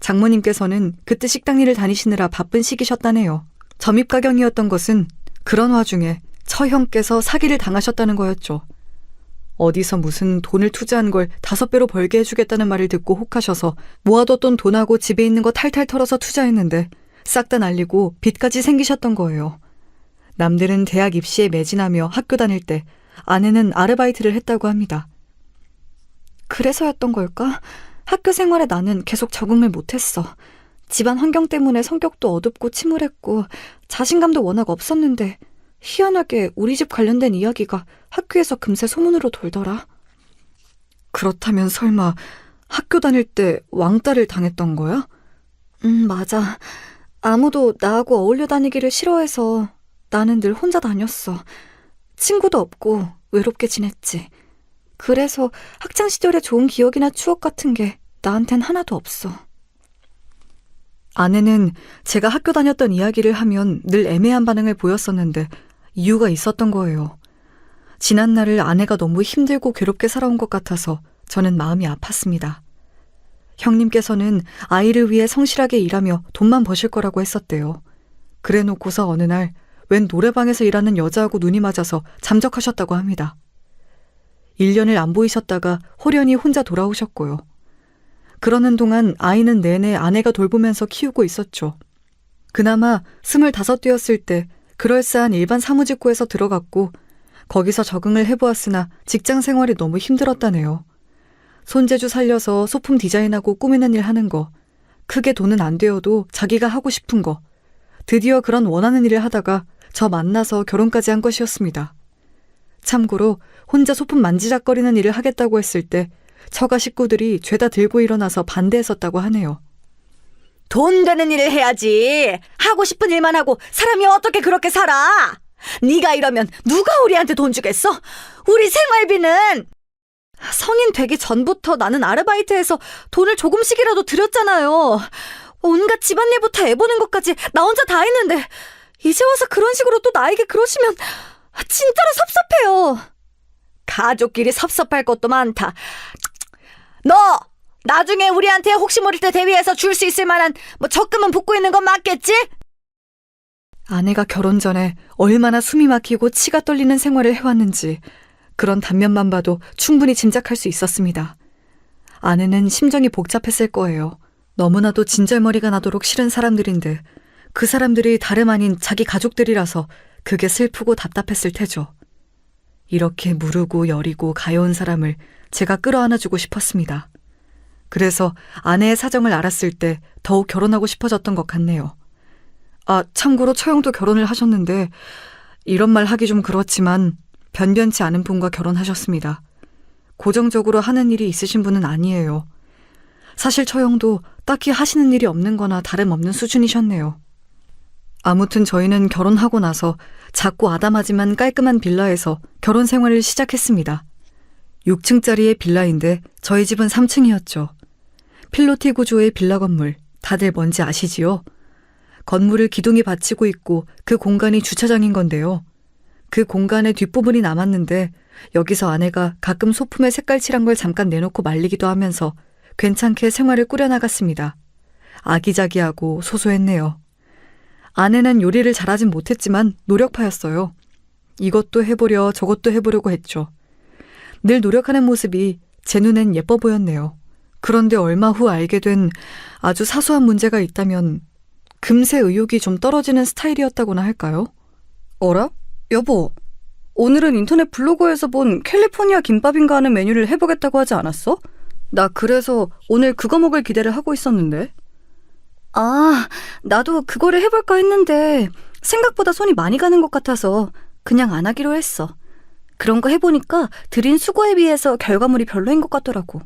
장모님께서는 그때 식당 일을 다니시느라 바쁜 시기셨다네요. 점입가경이었던 것은 그런 와중에 처형께서 사기를 당하셨다는 거였죠. 어디서 무슨 돈을 투자한 걸 5배로 벌게 해주겠다는 말을 듣고 혹하셔서 모아뒀던 돈하고 집에 있는 거 탈탈 털어서 투자했는데 싹 다 날리고 빚까지 생기셨던 거예요. 남들은 대학 입시에 매진하며 학교 다닐 때 아내는 아르바이트를 했다고 합니다. 그래서였던 걸까? 학교 생활에 나는 계속 적응을 못했어. 집안 환경 때문에 성격도 어둡고 침울했고 자신감도 워낙 없었는데 희한하게 우리 집 관련된 이야기가 학교에서 금세 소문으로 돌더라. 그렇다면 설마 학교 다닐 때 왕따를 당했던 거야? 맞아. 아무도 나하고 어울려 다니기를 싫어해서 나는 늘 혼자 다녔어. 친구도 없고 외롭게 지냈지. 그래서 학창시절의 좋은 기억이나 추억 같은 게 나한텐 하나도 없어. 아내는 제가 학교 다녔던 이야기를 하면 늘 애매한 반응을 보였었는데 이유가 있었던 거예요. 지난 날을 아내가 너무 힘들고 괴롭게 살아온 것 같아서 저는 마음이 아팠습니다. 형님께서는 아이를 위해 성실하게 일하며 돈만 버실 거라고 했었대요. 그래 놓고서 어느 날 웬 노래방에서 일하는 여자하고 눈이 맞아서 잠적하셨다고 합니다. 1년을 안 보이셨다가 홀연히 혼자 돌아오셨고요. 그러는 동안 아이는 내내 아내가 돌보면서 키우고 있었죠. 그나마 25되었을 때 그럴싸한 일반 사무직구에서 들어갔고 거기서 적응을 해보았으나 직장 생활이 너무 힘들었다네요. 손재주 살려서 소품 디자인하고 꾸미는 일 하는 거, 크게 돈은 안 되어도 자기가 하고 싶은 거, 드디어 그런 원하는 일을 하다가 저 만나서 결혼까지 한 것이었습니다. 참고로 혼자 소품 만지작거리는 일을 하겠다고 했을 때 처가 식구들이 죄다 들고 일어나서 반대했었다고 하네요. 돈 되는 일을 해야지. 하고 싶은 일만 하고 사람이 어떻게 그렇게 살아? 네가 이러면 누가 우리한테 돈 주겠어? 우리 생활비는. 성인 되기 전부터 나는 아르바이트해서 돈을 조금씩이라도 들였잖아요. 온갖 집안일부터 애보는 것까지 나 혼자 다 했는데 이제 와서 그런 식으로 또 나에게 그러시면 진짜로 섭섭해요. 가족끼리 섭섭할 것도 많다. 너 나중에 우리한테 혹시 모를 때 대위해서 줄 수 있을 만한 적금은 붓고 있는 건 맞겠지? 아내가 결혼 전에 얼마나 숨이 막히고 치가 떨리는 생활을 해왔는지 그런 단면만 봐도 충분히 짐작할 수 있었습니다. 아내는 심정이 복잡했을 거예요. 너무나도 진절머리가 나도록 싫은 사람들인데 그 사람들이 다름 아닌 자기 가족들이라서 그게 슬프고 답답했을 테죠. 이렇게 무르고 여리고 가여운 사람을 제가 끌어안아주고 싶었습니다. 그래서 아내의 사정을 알았을 때 더욱 결혼하고 싶어졌던 것 같네요. 참고로 처형도 결혼을 하셨는데 이런 말 하기 좀 그렇지만 변변치 않은 분과 결혼하셨습니다. 고정적으로 하는 일이 있으신 분은 아니에요. 사실 처형도 딱히 하시는 일이 없는 거나 다름없는 수준이셨네요. 아무튼 저희는 결혼하고 나서 작고 아담하지만 깔끔한 빌라에서 결혼 생활을 시작했습니다. 6층짜리의 빌라인데 저희 집은 3층이었죠. 필로티 구조의 빌라 건물, 다들 뭔지 아시지요? 건물을 기둥이 받치고 있고 그 공간이 주차장인 건데요. 그 공간의 뒷부분이 남았는데 여기서 아내가 가끔 소품에 색깔 칠한 걸 잠깐 내놓고 말리기도 하면서 괜찮게 생활을 꾸려나갔습니다. 아기자기하고 소소했네요. 아내는 요리를 잘하진 못했지만 노력파였어요. 이것도 해보려 저것도 해보려고 했죠. 늘 노력하는 모습이 제 눈엔 예뻐 보였네요. 그런데 얼마 후 알게 된 아주 사소한 문제가 있다면 금세 의욕이 좀 떨어지는 스타일이었다고나 할까요? 어라? 여보, 오늘은 인터넷 블로그에서 본 캘리포니아 김밥인가 하는 메뉴를 해보겠다고 하지 않았어? 나 그래서 오늘 그거 먹을 기대를 하고 있었는데. 나도 그거를 해볼까 했는데 생각보다 손이 많이 가는 것 같아서 그냥 안 하기로 했어. 그런 거 해보니까 들인 수고에 비해서 결과물이 별로인 것 같더라고.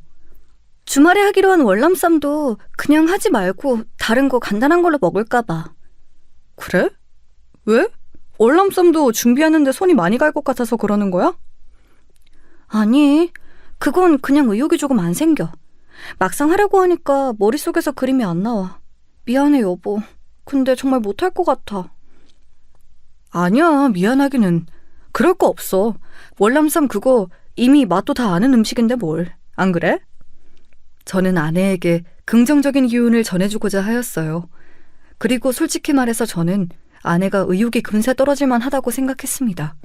주말에 하기로 한 월남쌈도 그냥 하지 말고 다른 거 간단한 걸로 먹을까 봐. 그래? 왜? 월남쌈도 준비하는데 손이 많이 갈 것 같아서 그러는 거야? 아니, 그건 그냥 의욕이 조금 안 생겨. 막상 하려고 하니까 머릿속에서 그림이 안 나와. 미안해 여보. 근데 정말 못할 것 같아. 아니야, 미안하기는. 그럴 거 없어. 월남쌈 그거 이미 맛도 다 아는 음식인데 뭘. 안 그래? 저는 아내에게 긍정적인 기운을 전해주고자 하였어요. 그리고 솔직히 말해서 저는 아내가 의욕이 금세 떨어질만 하다고 생각했습니다.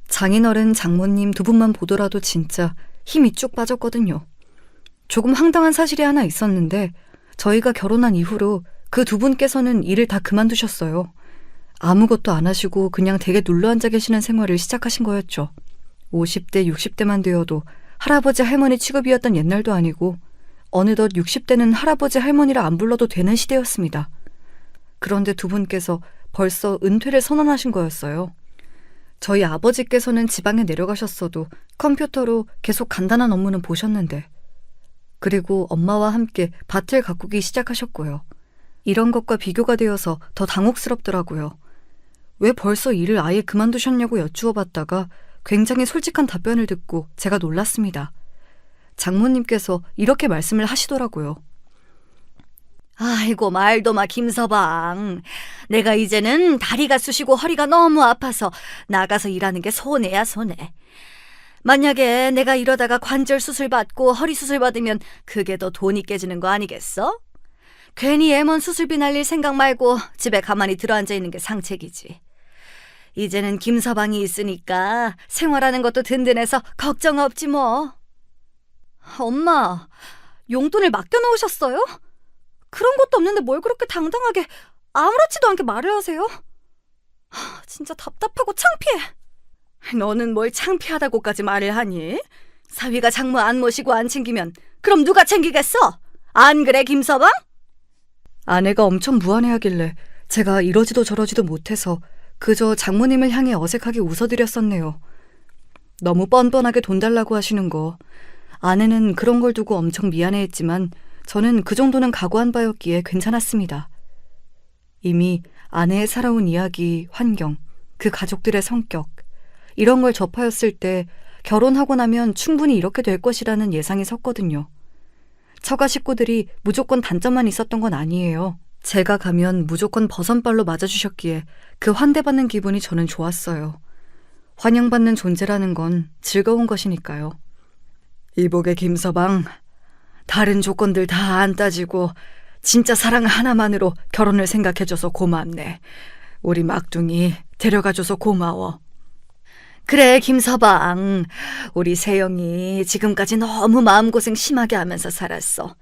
장인어른, 장모님 두 분만 보더라도 진짜 힘이 쭉 빠졌거든요. 조금 황당한 사실이 하나 있었는데 저희가 결혼한 이후로 그 두 분께서는 일을 다 그만두셨어요. 아무것도 안 하시고 그냥 댁에 눌러앉아 계시는 생활을 시작하신 거였죠. 50대, 60대만 되어도 할아버지, 할머니 취급이었던 옛날도 아니고 어느덧 60대는 할아버지 할머니라 안 불러도 되는 시대였습니다. 그런데 두 분께서 벌써 은퇴를 선언하신 거였어요. 저희 아버지께서는 지방에 내려가셨어도 컴퓨터로 계속 간단한 업무는 보셨는데, 그리고 엄마와 함께 밭을 가꾸기 시작하셨고요. 이런 것과 비교가 되어서 더 당혹스럽더라고요. 왜 벌써 일을 아예 그만두셨냐고 여쭈어 봤다가 굉장히 솔직한 답변을 듣고 제가 놀랐습니다. 장모님께서 이렇게 말씀을 하시더라고요. 아이고 말도 마 김서방. 내가 이제는 다리가 쑤시고 허리가 너무 아파서 나가서 일하는 게 손해야 손해. 만약에 내가 이러다가 관절 수술 받고 허리 수술 받으면 그게 더 돈이 깨지는 거 아니겠어? 괜히 애먼 수술비 날릴 생각 말고 집에 가만히 들어앉아 있는 게 상책이지. 이제는 김서방이 있으니까 생활하는 것도 든든해서 걱정 없지 뭐. 엄마, 용돈을 맡겨놓으셨어요? 그런 것도 없는데 뭘 그렇게 당당하게 아무렇지도 않게 말을 하세요? 진짜 답답하고 창피해. 너는 뭘 창피하다고까지 말을 하니? 사위가 장모 안 모시고 안 챙기면 그럼 누가 챙기겠어? 안 그래 김서방? 아내가 엄청 무안해하길래 제가 이러지도 저러지도 못해서 그저 장모님을 향해 어색하게 웃어드렸었네요. 너무 뻔뻔하게 돈 달라고 하시는 거. 아내는 그런 걸 두고 엄청 미안해했지만 저는 그 정도는 각오한 바였기에 괜찮았습니다. 이미 아내의 살아온 이야기, 환경, 그 가족들의 성격, 이런 걸 접하였을 때 결혼하고 나면 충분히 이렇게 될 것이라는 예상이 섰거든요. 처가 식구들이 무조건 단점만 있었던 건 아니에요. 제가 가면 무조건 버선발로 맞아주셨기에 그 환대받는 기분이 저는 좋았어요. 환영받는 존재라는 건 즐거운 것이니까요. 이복의 김서방, 다른 조건들 다 안 따지고 진짜 사랑 하나만으로 결혼을 생각해줘서 고맙네. 우리 막둥이 데려가줘서 고마워. 그래 김서방, 우리 세영이 지금까지 너무 마음고생 심하게 하면서 살았어.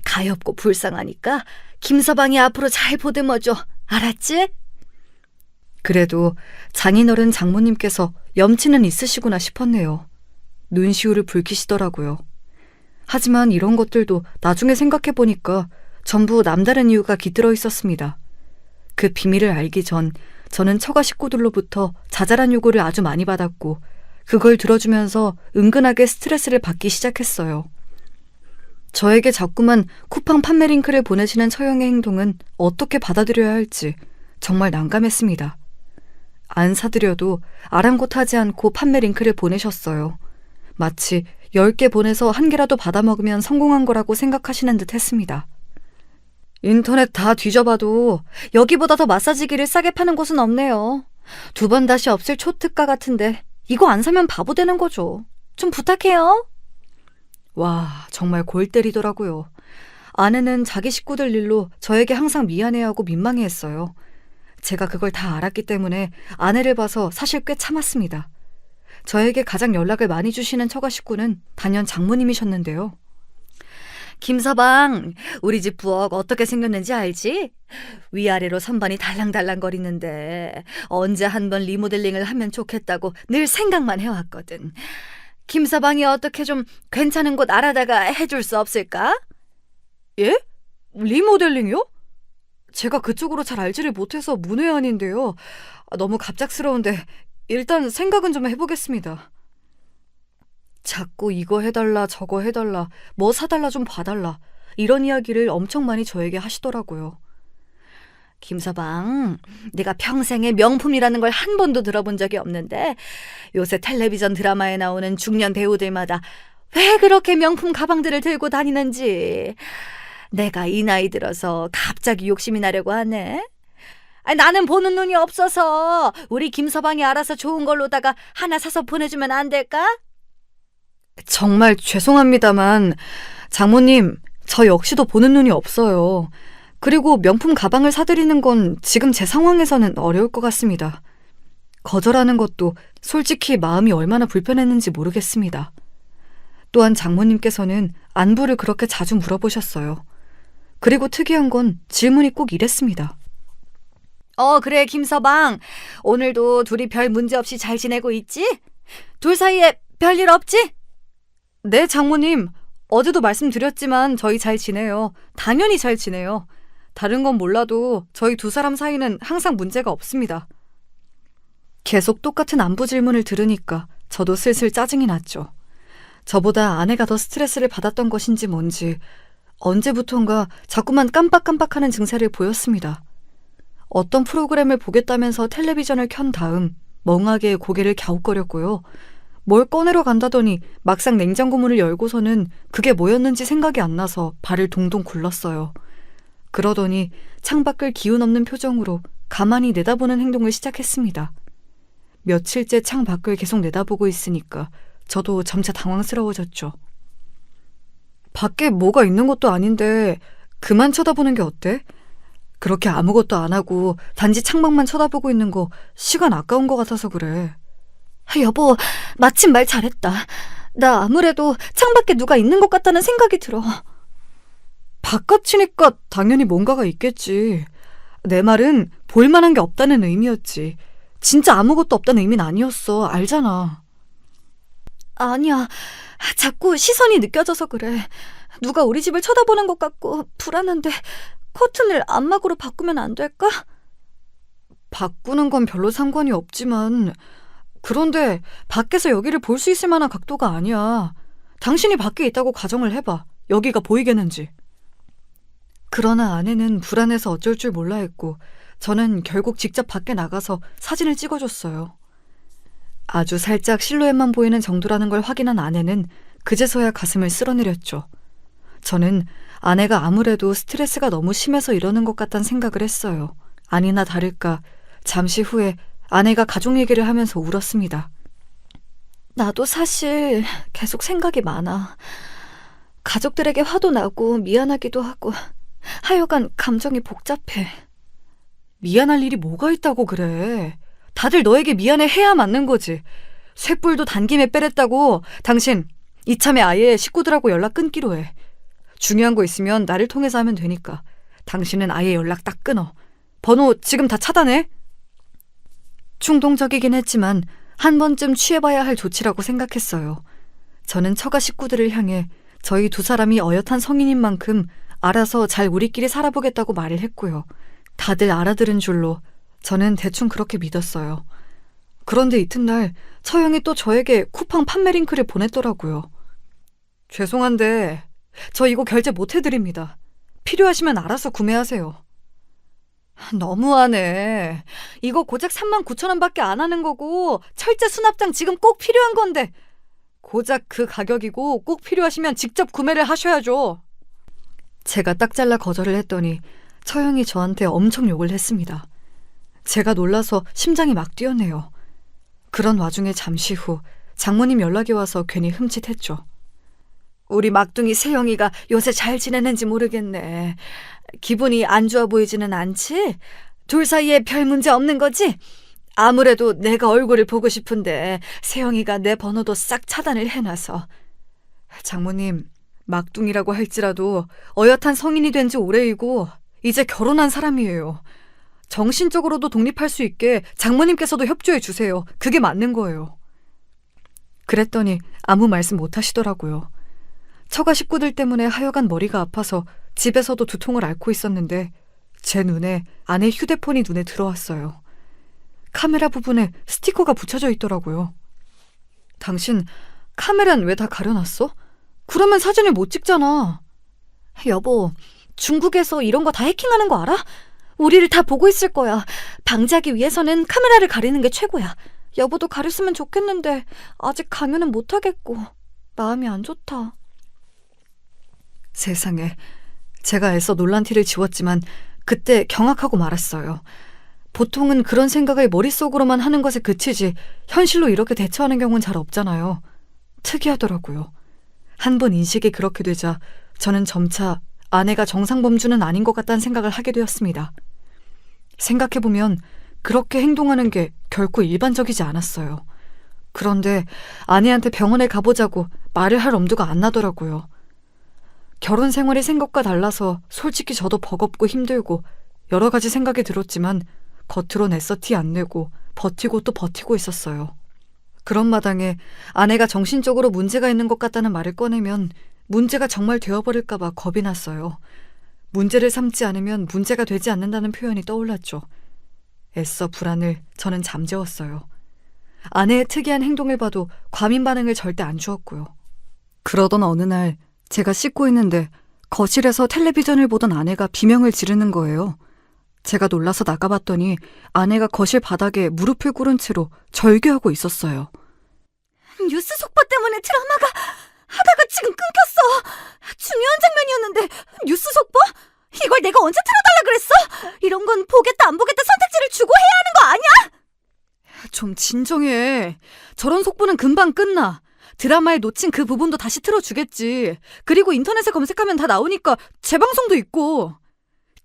가엾고 불쌍하니까 김서방이 앞으로 잘 보듬어줘. 알았지? 그래도 장인어른 장모님께서 염치는 있으시구나 싶었네요. 눈시울을 붉히시더라고요. 하지만 이런 것들도 나중에 생각해보니까 전부 남다른 이유가 깃들어 있었습니다. 그 비밀을 알기 전 저는 처가 식구들로부터 자잘한 요구를 아주 많이 받았고 그걸 들어주면서 은근하게 스트레스를 받기 시작했어요. 저에게 자꾸만 쿠팡 판매 링크를 보내시는 처형의 행동은 어떻게 받아들여야 할지 정말 난감했습니다. 안 사드려도 아랑곳하지 않고 판매 링크를 보내셨어요. 마치 10개 보내서 1개라도 받아먹으면 성공한 거라고 생각하시는 듯 했습니다. 인터넷 다 뒤져봐도 여기보다 더 마사지기를 싸게 파는 곳은 없네요. 2번 다시 없을 초특가 같은데 이거 안 사면 바보 되는 거죠. 좀 부탁해요. 와, 정말 골 때리더라고요. 아내는 자기 식구들 일로 저에게 항상 미안해하고 민망해했어요. 제가 그걸 다 알았기 때문에 아내를 봐서 사실 꽤 참았습니다. 저에게 가장 연락을 많이 주시는 처가 식구는 단연 장모님이셨는데요. 김서방, 우리 집 부엌 어떻게 생겼는지 알지? 위아래로 선반이 달랑달랑거리는데 언제 한번 리모델링을 하면 좋겠다고 늘 생각만 해왔거든. 김서방이 어떻게 좀 괜찮은 곳 알아다가 해줄 수 없을까? 예? 리모델링이요? 제가 그쪽으로 잘 알지를 못해서 문외한인데요. 너무 갑작스러운데 일단 생각은 좀 해보겠습니다. 자꾸 이거 해달라 저거 해달라 뭐 사달라 좀 봐달라 이런 이야기를 엄청 많이 저에게 하시더라고요. 김서방, 내가 평생에 명품이라는 걸 한 번도 들어본 적이 없는데 요새 텔레비전 드라마에 나오는 중년 배우들마다 왜 그렇게 명품 가방들을 들고 다니는지 내가 이 나이 들어서 갑자기 욕심이 나려고 하네. 나는 보는 눈이 없어서 우리 김서방이 알아서 좋은 걸로다가 하나 사서 보내주면 안 될까? 정말 죄송합니다만 장모님, 저 역시도 보는 눈이 없어요. 그리고 명품 가방을 사드리는 건 지금 제 상황에서는 어려울 것 같습니다. 거절하는 것도 솔직히 마음이 얼마나 불편했는지 모르겠습니다. 또한 장모님께서는 안부를 그렇게 자주 물어보셨어요. 그리고 특이한 건 질문이 꼭 이랬습니다. 그래 김서방, 오늘도 둘이 별 문제 없이 잘 지내고 있지? 둘 사이에 별일 없지? 네, 장모님. 어제도 말씀드렸지만 저희 잘 지내요. 당연히 잘 지내요. 다른 건 몰라도 저희 두 사람 사이는 항상 문제가 없습니다. 계속 똑같은 안부 질문을 들으니까 저도 슬슬 짜증이 났죠. 저보다 아내가 더 스트레스를 받았던 것인지 뭔지 언제부턴가 자꾸만 깜빡깜빡하는 증세를 보였습니다. 어떤 프로그램을 보겠다면서 텔레비전을 켠 다음 멍하게 고개를 갸웃거렸고요. 뭘 꺼내러 간다더니 막상 냉장고 문을 열고서는 그게 뭐였는지 생각이 안 나서 발을 동동 굴렀어요. 그러더니 창밖을 기운 없는 표정으로 가만히 내다보는 행동을 시작했습니다. 며칠째 창 밖을 계속 내다보고 있으니까 저도 점차 당황스러워졌죠. 밖에 뭐가 있는 것도 아닌데 그만 쳐다보는 게 어때? 그렇게 아무것도 안 하고 단지 창밖만 쳐다보고 있는 거 시간 아까운 것 같아서 그래. 여보, 마침 말 잘했다. 나 아무래도 창밖에 누가 있는 것 같다는 생각이 들어. 바깥이니까 당연히 뭔가가 있겠지. 내 말은 볼만한 게 없다는 의미였지. 진짜 아무것도 없다는 의미는 아니었어. 알잖아. 아니야, 자꾸 시선이 느껴져서 그래. 누가 우리 집을 쳐다보는 것 같고 불안한데 커튼을 안막으로 바꾸면 안 될까? 바꾸는 건 별로 상관이 없지만 그런데 밖에서 여기를 볼 수 있을 만한 각도가 아니야. 당신이 밖에 있다고 가정을 해봐. 여기가 보이겠는지. 그러나 아내는 불안해서 어쩔 줄 몰라 했고 저는 결국 직접 밖에 나가서 사진을 찍어줬어요. 아주 살짝 실루엣만 보이는 정도라는 걸 확인한 아내는 그제서야 가슴을 쓸어내렸죠. 저는 아내가 아무래도 스트레스가 너무 심해서 이러는 것 같다는 생각을 했어요. 아니나 다를까 잠시 후에 아내가 가족 얘기를 하면서 울었습니다. 나도 사실 계속 생각이 많아. 가족들에게 화도 나고 미안하기도 하고 하여간 감정이 복잡해. 미안할 일이 뭐가 있다고 그래. 다들 너에게 미안해 해야 맞는 거지. 쇳불도 단김에 빼랬다고 당신 이참에 아예 식구들하고 연락 끊기로 해. 중요한 거 있으면 나를 통해서 하면 되니까. 당신은 아예 연락 딱 끊어. 번호 지금 다 차단해. 충동적이긴 했지만 한 번쯤 취해봐야 할 조치라고 생각했어요. 저는 처가 식구들을 향해 저희 두 사람이 어엿한 성인인 만큼 알아서 잘 우리끼리 살아보겠다고 말을 했고요. 다들 알아들은 줄로 저는 대충 그렇게 믿었어요. 그런데 이튿날 처형이 또 저에게 쿠팡 판매 링크를 보냈더라고요. 죄송한데 저 이거 결제 못 해드립니다. 필요하시면 알아서 구매하세요. 너무하네. 이거 고작 39,000원밖에 안 하는 거고 철제 수납장 지금 꼭 필요한 건데 고작 그 가격이고 꼭 필요하시면 직접 구매를 하셔야죠. 제가 딱 잘라 거절을 했더니 처형이 저한테 엄청 욕을 했습니다. 제가 놀라서 심장이 막 뛰었네요. 그런 와중에 잠시 후 장모님 연락이 와서 괜히 흠칫했죠. 우리 막둥이 세영이가 요새 잘 지내는지 모르겠네. 기분이 안 좋아 보이지는 않지? 둘 사이에 별 문제 없는 거지? 아무래도 내가 얼굴을 보고 싶은데 세영이가 내 번호도 싹 차단을 해놔서. 장모님, 막둥이라고 할지라도 어엿한 성인이 된 지 오래이고 이제 결혼한 사람이에요. 정신적으로도 독립할 수 있게 장모님께서도 협조해 주세요. 그게 맞는 거예요. 그랬더니 아무 말씀 못 하시더라고요. 처가 식구들 때문에 하여간 머리가 아파서 집에서도 두통을 앓고 있었는데 제 눈에 아내 휴대폰이 눈에 들어왔어요. 카메라 부분에 스티커가 붙여져 있더라고요. 당신 카메라는 왜 다 가려놨어? 그러면 사진을 못 찍잖아. 여보, 중국에서 이런 거 다 해킹하는 거 알아? 우리를 다 보고 있을 거야. 방지하기 위해서는 카메라를 가리는 게 최고야. 여보도 가렸으면 좋겠는데 아직 강요는 못 하겠고 마음이 안 좋다. 세상에, 제가 애써 놀란 티를 지웠지만 그때 경악하고 말았어요. 보통은 그런 생각을 머릿속으로만 하는 것에 그치지 현실로 이렇게 대처하는 경우는 잘 없잖아요. 특이하더라고요. 한 번 인식이 그렇게 되자 저는 점차 아내가 정상범주는 아닌 것 같다는 생각을 하게 되었습니다. 생각해보면 그렇게 행동하는 게 결코 일반적이지 않았어요. 그런데 아내한테 병원에 가보자고 말을 할 엄두가 안 나더라고요. 결혼 생활이 생각과 달라서 솔직히 저도 버겁고 힘들고 여러 가지 생각이 들었지만 겉으로 애써 티 안 내고 버티고 또 버티고 있었어요. 그런 마당에 아내가 정신적으로 문제가 있는 것 같다는 말을 꺼내면 문제가 정말 되어버릴까봐 겁이 났어요. 문제를 삼지 않으면 문제가 되지 않는다는 표현이 떠올랐죠. 애써 불안을 저는 잠재웠어요. 아내의 특이한 행동을 봐도 과민 반응을 절대 안 주었고요. 그러던 어느 날 제가 씻고 있는데 거실에서 텔레비전을 보던 아내가 비명을 지르는 거예요. 제가 놀라서 나가봤더니 아내가 거실 바닥에 무릎을 꿇은 채로 절규하고 있었어요. 뉴스 속보 때문에 드라마가 하다가 지금 끊겼어. 중요한 장면이었는데 뉴스 속보? 이걸 내가 언제 틀어달라 그랬어? 이런 건 보겠다 안 보겠다 선택지를 주고 해야 하는 거 아니야? 좀 진정해. 저런 속보는 금방 끝나. 드라마에 놓친 그 부분도 다시 틀어주겠지. 그리고 인터넷에 검색하면 다 나오니까 재방송도 있고.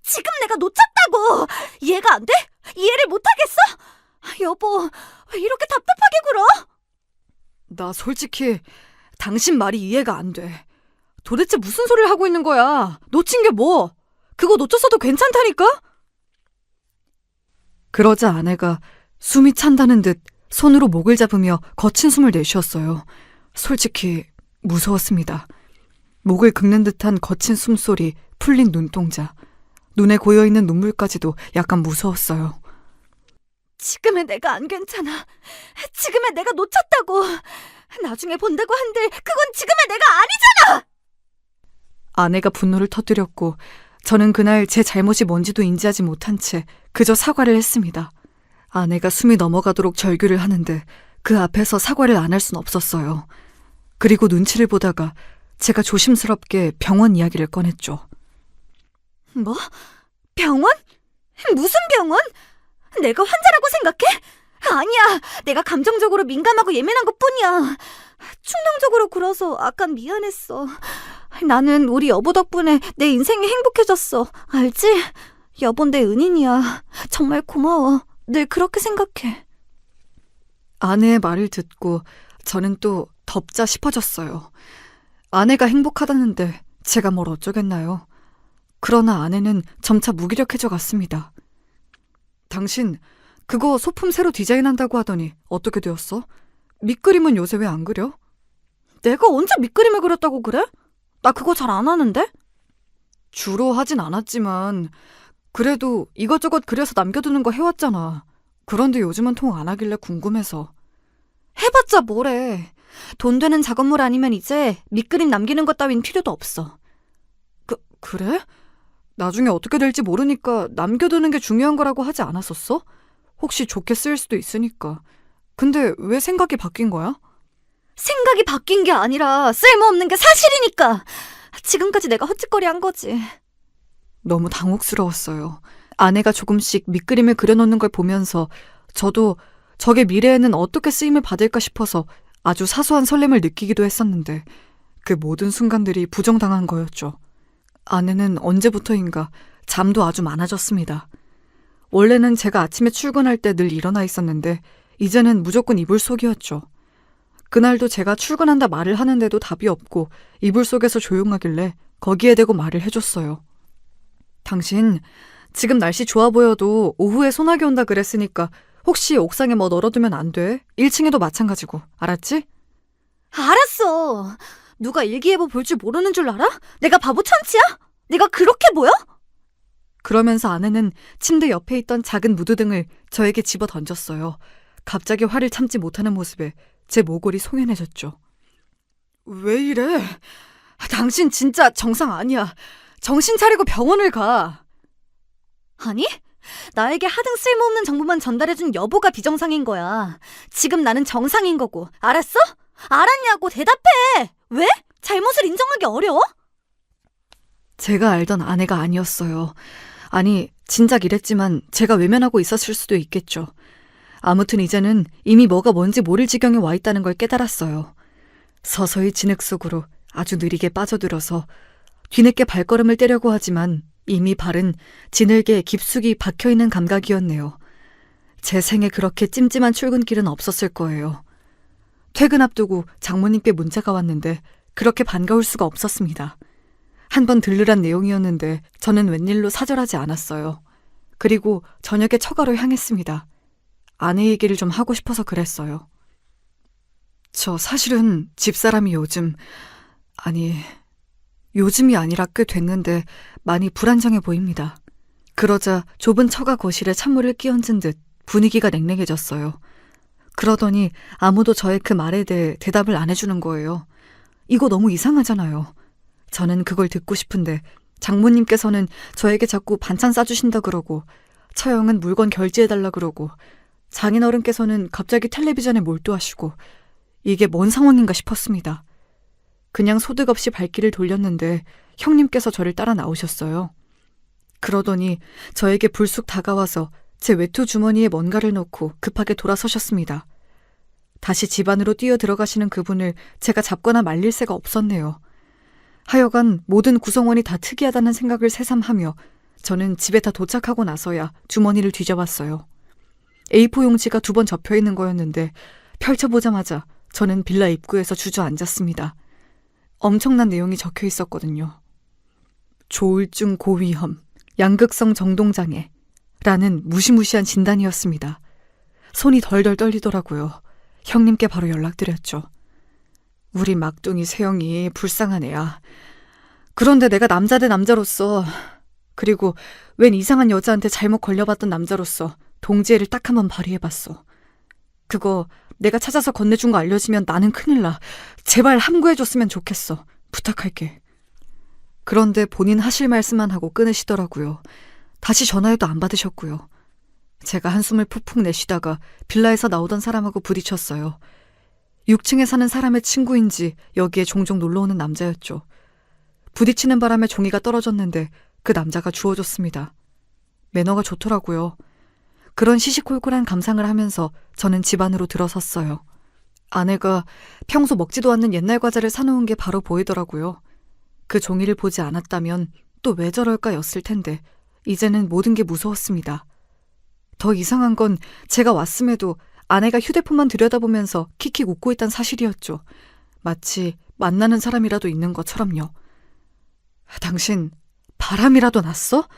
지금 내가 놓쳤다고. 이해가 안 돼? 이해를 못하겠어? 여보, 왜 이렇게 답답하게 굴어? 나 솔직히 당신 말이 이해가 안 돼. 도대체 무슨 소리를 하고 있는 거야? 놓친 게 뭐? 그거 놓쳤어도 괜찮다니까? 그러자 아내가 숨이 찬다는 듯 손으로 목을 잡으며 거친 숨을 내쉬었어요. 솔직히 무서웠습니다. 목을 긁는 듯한 거친 숨소리, 풀린 눈동자, 눈에 고여있는 눈물까지도 약간 무서웠어요. 지금의 내가 안 괜찮아. 지금의 내가 놓쳤다고. 나중에 본다고 한들 그건 지금의 내가 아니잖아. 아내가 분노를 터뜨렸고 저는 그날 제 잘못이 뭔지도 인지하지 못한 채 그저 사과를 했습니다. 아내가 숨이 넘어가도록 절규를 하는데 그 앞에서 사과를 안 할 순 없었어요. 그리고 눈치를 보다가 제가 조심스럽게 병원 이야기를 꺼냈죠. 뭐? 병원? 무슨 병원? 내가 환자라고 생각해? 아니야. 내가 감정적으로 민감하고 예민한 것뿐이야. 충동적으로 굴어서 아까 미안했어. 나는 우리 여보 덕분에 내 인생이 행복해졌어. 알지? 여보는 내 은인이야. 정말 고마워. 늘 그렇게 생각해. 아내의 말을 듣고 저는 또 덥자 싶어졌어요. 아내가 행복하다는데 제가 뭘 어쩌겠나요? 그러나 아내는 점차 무기력해져 갔습니다. 당신 그거 소품 새로 디자인한다고 하더니 어떻게 되었어? 밑그림은 요새 왜 안 그려? 내가 언제 밑그림을 그렸다고 그래? 나 그거 잘 안 하는데? 주로 하진 않았지만 그래도 이것저것 그려서 남겨두는 거 해왔잖아. 그런데 요즘은 통 안 하길래 궁금해서. 해봤자 뭐래. 돈 되는 작업물 아니면 이제 밑그림 남기는 것 따윈 필요도 없어. 그래? 나중에 어떻게 될지 모르니까 남겨두는 게 중요한 거라고 하지 않았었어? 혹시 좋게 쓰일 수도 있으니까. 근데 왜 생각이 바뀐 거야? 생각이 바뀐 게 아니라 쓸모없는 게 사실이니까. 지금까지 내가 헛짓거리 한 거지. 너무 당혹스러웠어요. 아내가 조금씩 밑그림을 그려놓는 걸 보면서 저도 저게 미래에는 어떻게 쓰임을 받을까 싶어서 아주 사소한 설렘을 느끼기도 했었는데 그 모든 순간들이 부정당한 거였죠. 아내는 언제부터인가 잠도 아주 많아졌습니다. 원래는 제가 아침에 출근할 때 늘 일어나 있었는데 이제는 무조건 이불 속이었죠. 그날도 제가 출근한다 말을 하는데도 답이 없고 이불 속에서 조용하길래 거기에 대고 말을 해줬어요. 당신 지금 날씨 좋아 보여도 오후에 소나기 온다 그랬으니까 혹시 옥상에 뭐 널어두면 안 돼? 1층에도 마찬가지고. 알았지? 알았어. 누가 일기예보 볼 줄 모르는 줄 알아? 내가 바보 천치야? 내가 그렇게 보여? 그러면서 아내는 침대 옆에 있던 작은 무드등을 저에게 집어 던졌어요. 갑자기 화를 참지 못하는 모습에 제 모골이 송연해졌죠. 왜 이래? 당신 진짜 정상 아니야. 정신 차리고 병원을 가. 아니? 나에게 하등 쓸모없는 정보만 전달해준 여보가 비정상인 거야. 지금 나는 정상인 거고. 알았어? 알았냐고 대답해. 왜? 잘못을 인정하기 어려워? 제가 알던 아내가 아니었어요. 아니, 진작 이랬지만 제가 외면하고 있었을 수도 있겠죠. 아무튼 이제는 이미 뭐가 뭔지 모를 지경에 와 있다는 걸 깨달았어요. 서서히 진흙 속으로 아주 느리게 빠져들어서 뒤늦게 발걸음을 떼려고 하지만 이미 발은 진흙에 깊숙이 박혀있는 감각이었네요. 제 생에 그렇게 찜찜한 출근길은 없었을 거예요. 퇴근 앞두고 장모님께 문자가 왔는데 그렇게 반가울 수가 없었습니다. 한번 들르란 내용이었는데 저는 웬일로 사절하지 않았어요. 그리고 저녁에 처가로 향했습니다. 아내 얘기를 좀 하고 싶어서 그랬어요. 저 사실은 집사람이 요즘, 아니, 요즘이 아니라 꽤 됐는데 많이 불안정해 보입니다. 그러자 좁은 처가 거실에 찬물을 끼얹은 듯 분위기가 냉랭해졌어요. 그러더니 아무도 저의 그 말에 대해 대답을 안 해주는 거예요. 이거 너무 이상하잖아요. 저는 그걸 듣고 싶은데 장모님께서는 저에게 자꾸 반찬 싸주신다 그러고 처형은 물건 결제해달라 그러고 장인어른께서는 갑자기 텔레비전에 몰두하시고 이게 뭔 상황인가 싶었습니다. 그냥 소득 없이 발길을 돌렸는데 형님께서 저를 따라 나오셨어요. 그러더니 저에게 불쑥 다가와서 제 외투 주머니에 뭔가를 넣고 급하게 돌아서셨습니다. 다시 집 안으로 뛰어 들어가시는 그분을 제가 잡거나 말릴 새가 없었네요. 하여간 모든 구성원이 다 특이하다는 생각을 새삼하며 저는 집에 다 도착하고 나서야 주머니를 뒤져봤어요. A4 용지가 2번 접혀있는 거였는데 펼쳐보자마자 저는 빌라 입구에서 주저앉았습니다. 엄청난 내용이 적혀 있었거든요. 조울증 고위험, 양극성 정동장애 라는 무시무시한 진단이었습니다. 손이 덜덜 떨리더라고요. 형님께 바로 연락드렸죠. 우리 막둥이 세영이 불쌍한 애야. 그런데 내가 남자 대 남자로서, 그리고 웬 이상한 여자한테 잘못 걸려봤던 남자로서 동지애를 딱 한번 발휘해봤어. 그거 내가 찾아서 건네준 거 알려지면 나는 큰일 나. 제발 함구해줬으면 좋겠어. 부탁할게. 그런데 본인 하실 말씀만 하고 끊으시더라고요. 다시 전화해도 안 받으셨고요. 제가 한숨을 푹푹 내쉬다가 빌라에서 나오던 사람하고 부딪혔어요. 6층에 사는 사람의 친구인지 여기에 종종 놀러오는 남자였죠. 부딪히는 바람에 종이가 떨어졌는데 그 남자가 주워줬습니다. 매너가 좋더라고요. 그런 시시콜콜한 감상을 하면서 저는 집 안으로 들어섰어요. 아내가 평소 먹지도 않는 옛날 과자를 사놓은 게 바로 보이더라고요. 그 종이를 보지 않았다면 또 왜 저럴까 였을 텐데 이제는 모든 게 무서웠습니다. 더 이상한 건 제가 왔음에도 아내가 휴대폰만 들여다보면서 킥킥 웃고 있단 사실이었죠. 마치 만나는 사람이라도 있는 것처럼요. 당신 바람이라도 났어?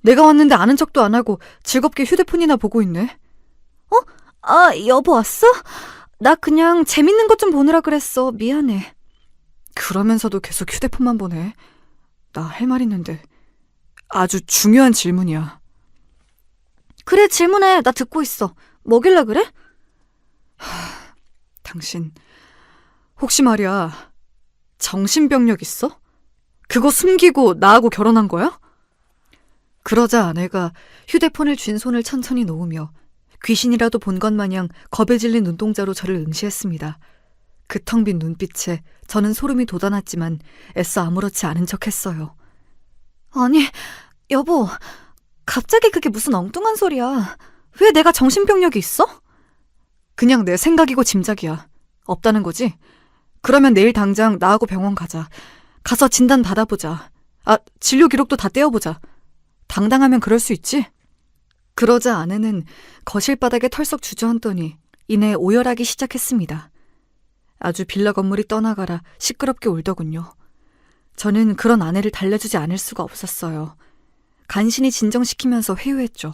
내가 왔는데 아는 척도 안 하고 즐겁게 휴대폰이나 보고 있네. 여보 왔어? 나 그냥 재밌는 것 좀 보느라 그랬어. 미안해. 그러면서도 계속 휴대폰만 보네. 나 할 말 있는데. 아주 중요한 질문이야. 그래, 질문해. 나 듣고 있어. 뭐길래 그래? 당신 혹시 말이야 정신병력 있어? 그거 숨기고 나하고 결혼한 거야? 그러자 아내가 휴대폰을 쥔 손을 천천히 놓으며 귀신이라도 본 것 마냥 겁에 질린 눈동자로 저를 응시했습니다. 그 텅 빈 눈빛에 저는 소름이 돋아났지만 애써 아무렇지 않은 척했어요. 아니, 여보. 갑자기 그게 무슨 엉뚱한 소리야. 왜 내가 정신병력이 있어? 그냥 내 생각이고 짐작이야. 없다는 거지? 그러면 내일 당장 나하고 병원 가자. 가서 진단 받아보자. 진료 기록도 다 떼어보자. 당당하면 그럴 수 있지? 그러자 아내는 거실 바닥에 털썩 주저앉더니 이내 오열하기 시작했습니다. 아주 빌라 건물이 떠나가라 시끄럽게 울더군요. 저는 그런 아내를 달래주지 않을 수가 없었어요. 간신히 진정시키면서 회유했죠.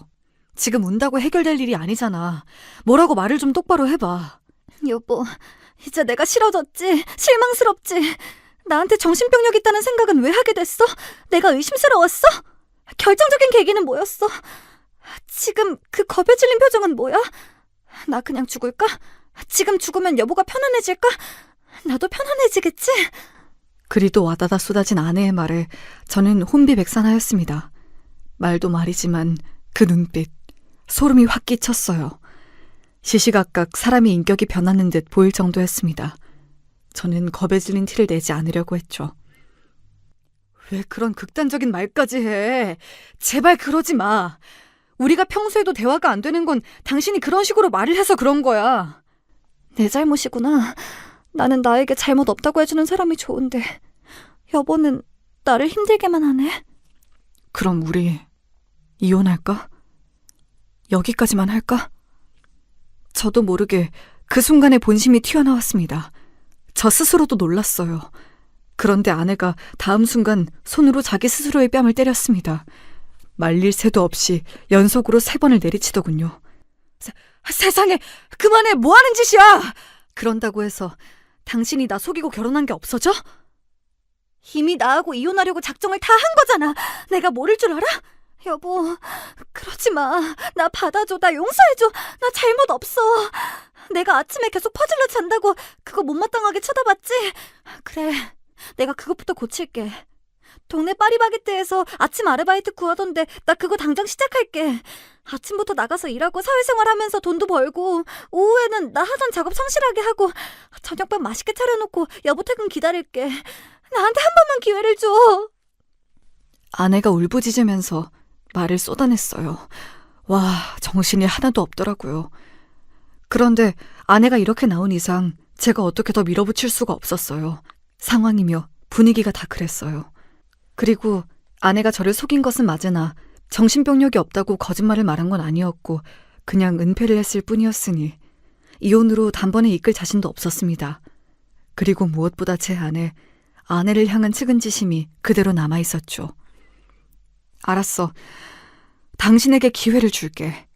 지금 운다고 해결될 일이 아니잖아. 뭐라고 말을 좀 똑바로 해봐. 여보, 이제 내가 싫어졌지? 실망스럽지? 나한테 정신병력 있다는 생각은 왜 하게 됐어? 내가 의심스러웠어? 결정적인 계기는 뭐였어? 지금 그 겁에 질린 표정은 뭐야? 나 그냥 죽을까? 지금 죽으면 여보가 편안해질까? 나도 편안해지겠지? 그리도 와다다 쏟아진 아내의 말에 저는 혼비백산하였습니다. 말도 말이지만 그 눈빛, 소름이 확 끼쳤어요. 시시각각 사람의 인격이 변하는 듯 보일 정도였습니다. 저는 겁에 질린 티를 내지 않으려고 했죠. 왜 그런 극단적인 말까지 해? 제발 그러지 마. 우리가 평소에도 대화가 안 되는 건 당신이 그런 식으로 말을 해서 그런 거야. 내 잘못이구나. 나는 나에게 잘못 없다고 해주는 사람이 좋은데 여보는 나를 힘들게만 하네. 그럼 우리 이혼할까? 여기까지만 할까? 저도 모르게 그 순간에 본심이 튀어나왔습니다. 저 스스로도 놀랐어요. 그런데 아내가 다음 순간 손으로 자기 스스로의 뺨을 때렸습니다. 말릴 새도 없이 연속으로 3번을 내리치더군요. 세상에, 그만해! 뭐하는 짓이야! 그런다고 해서 당신이 나 속이고 결혼한 게 없어져? 이미 나하고 이혼하려고 작정을 다 한 거잖아. 내가 모를 줄 알아? 여보, 그러지 마. 나 받아줘. 나 용서해줘. 나 잘못 없어. 내가 아침에 계속 퍼질러 잔다고 그거 못마땅하게 쳐다봤지? 그래, 내가 그것부터 고칠게. 동네 파리바게뜨에서 아침 아르바이트 구하던데 나 그거 당장 시작할게. 아침부터 나가서 일하고 사회생활하면서 돈도 벌고 오후에는 나 하던 작업 성실하게 하고 저녁밥 맛있게 차려놓고 여보 퇴근 기다릴게. 나한테 한 번만 기회를 줘. 아내가 울부짖으면서 말을 쏟아냈어요. 와, 정신이 하나도 없더라고요. 그런데 아내가 이렇게 나온 이상 제가 어떻게 더 밀어붙일 수가 없었어요. 상황이며 분위기가 다 그랬어요. 그리고 아내가 저를 속인 것은 맞으나 정신병력이 없다고 거짓말을 말한 건 아니었고 그냥 은폐를 했을 뿐이었으니 이혼으로 단번에 이끌 자신도 없었습니다. 그리고 무엇보다 제 안에 아내를 향한 측은지심이 그대로 남아있었죠. 알았어. 당신에게 기회를 줄게.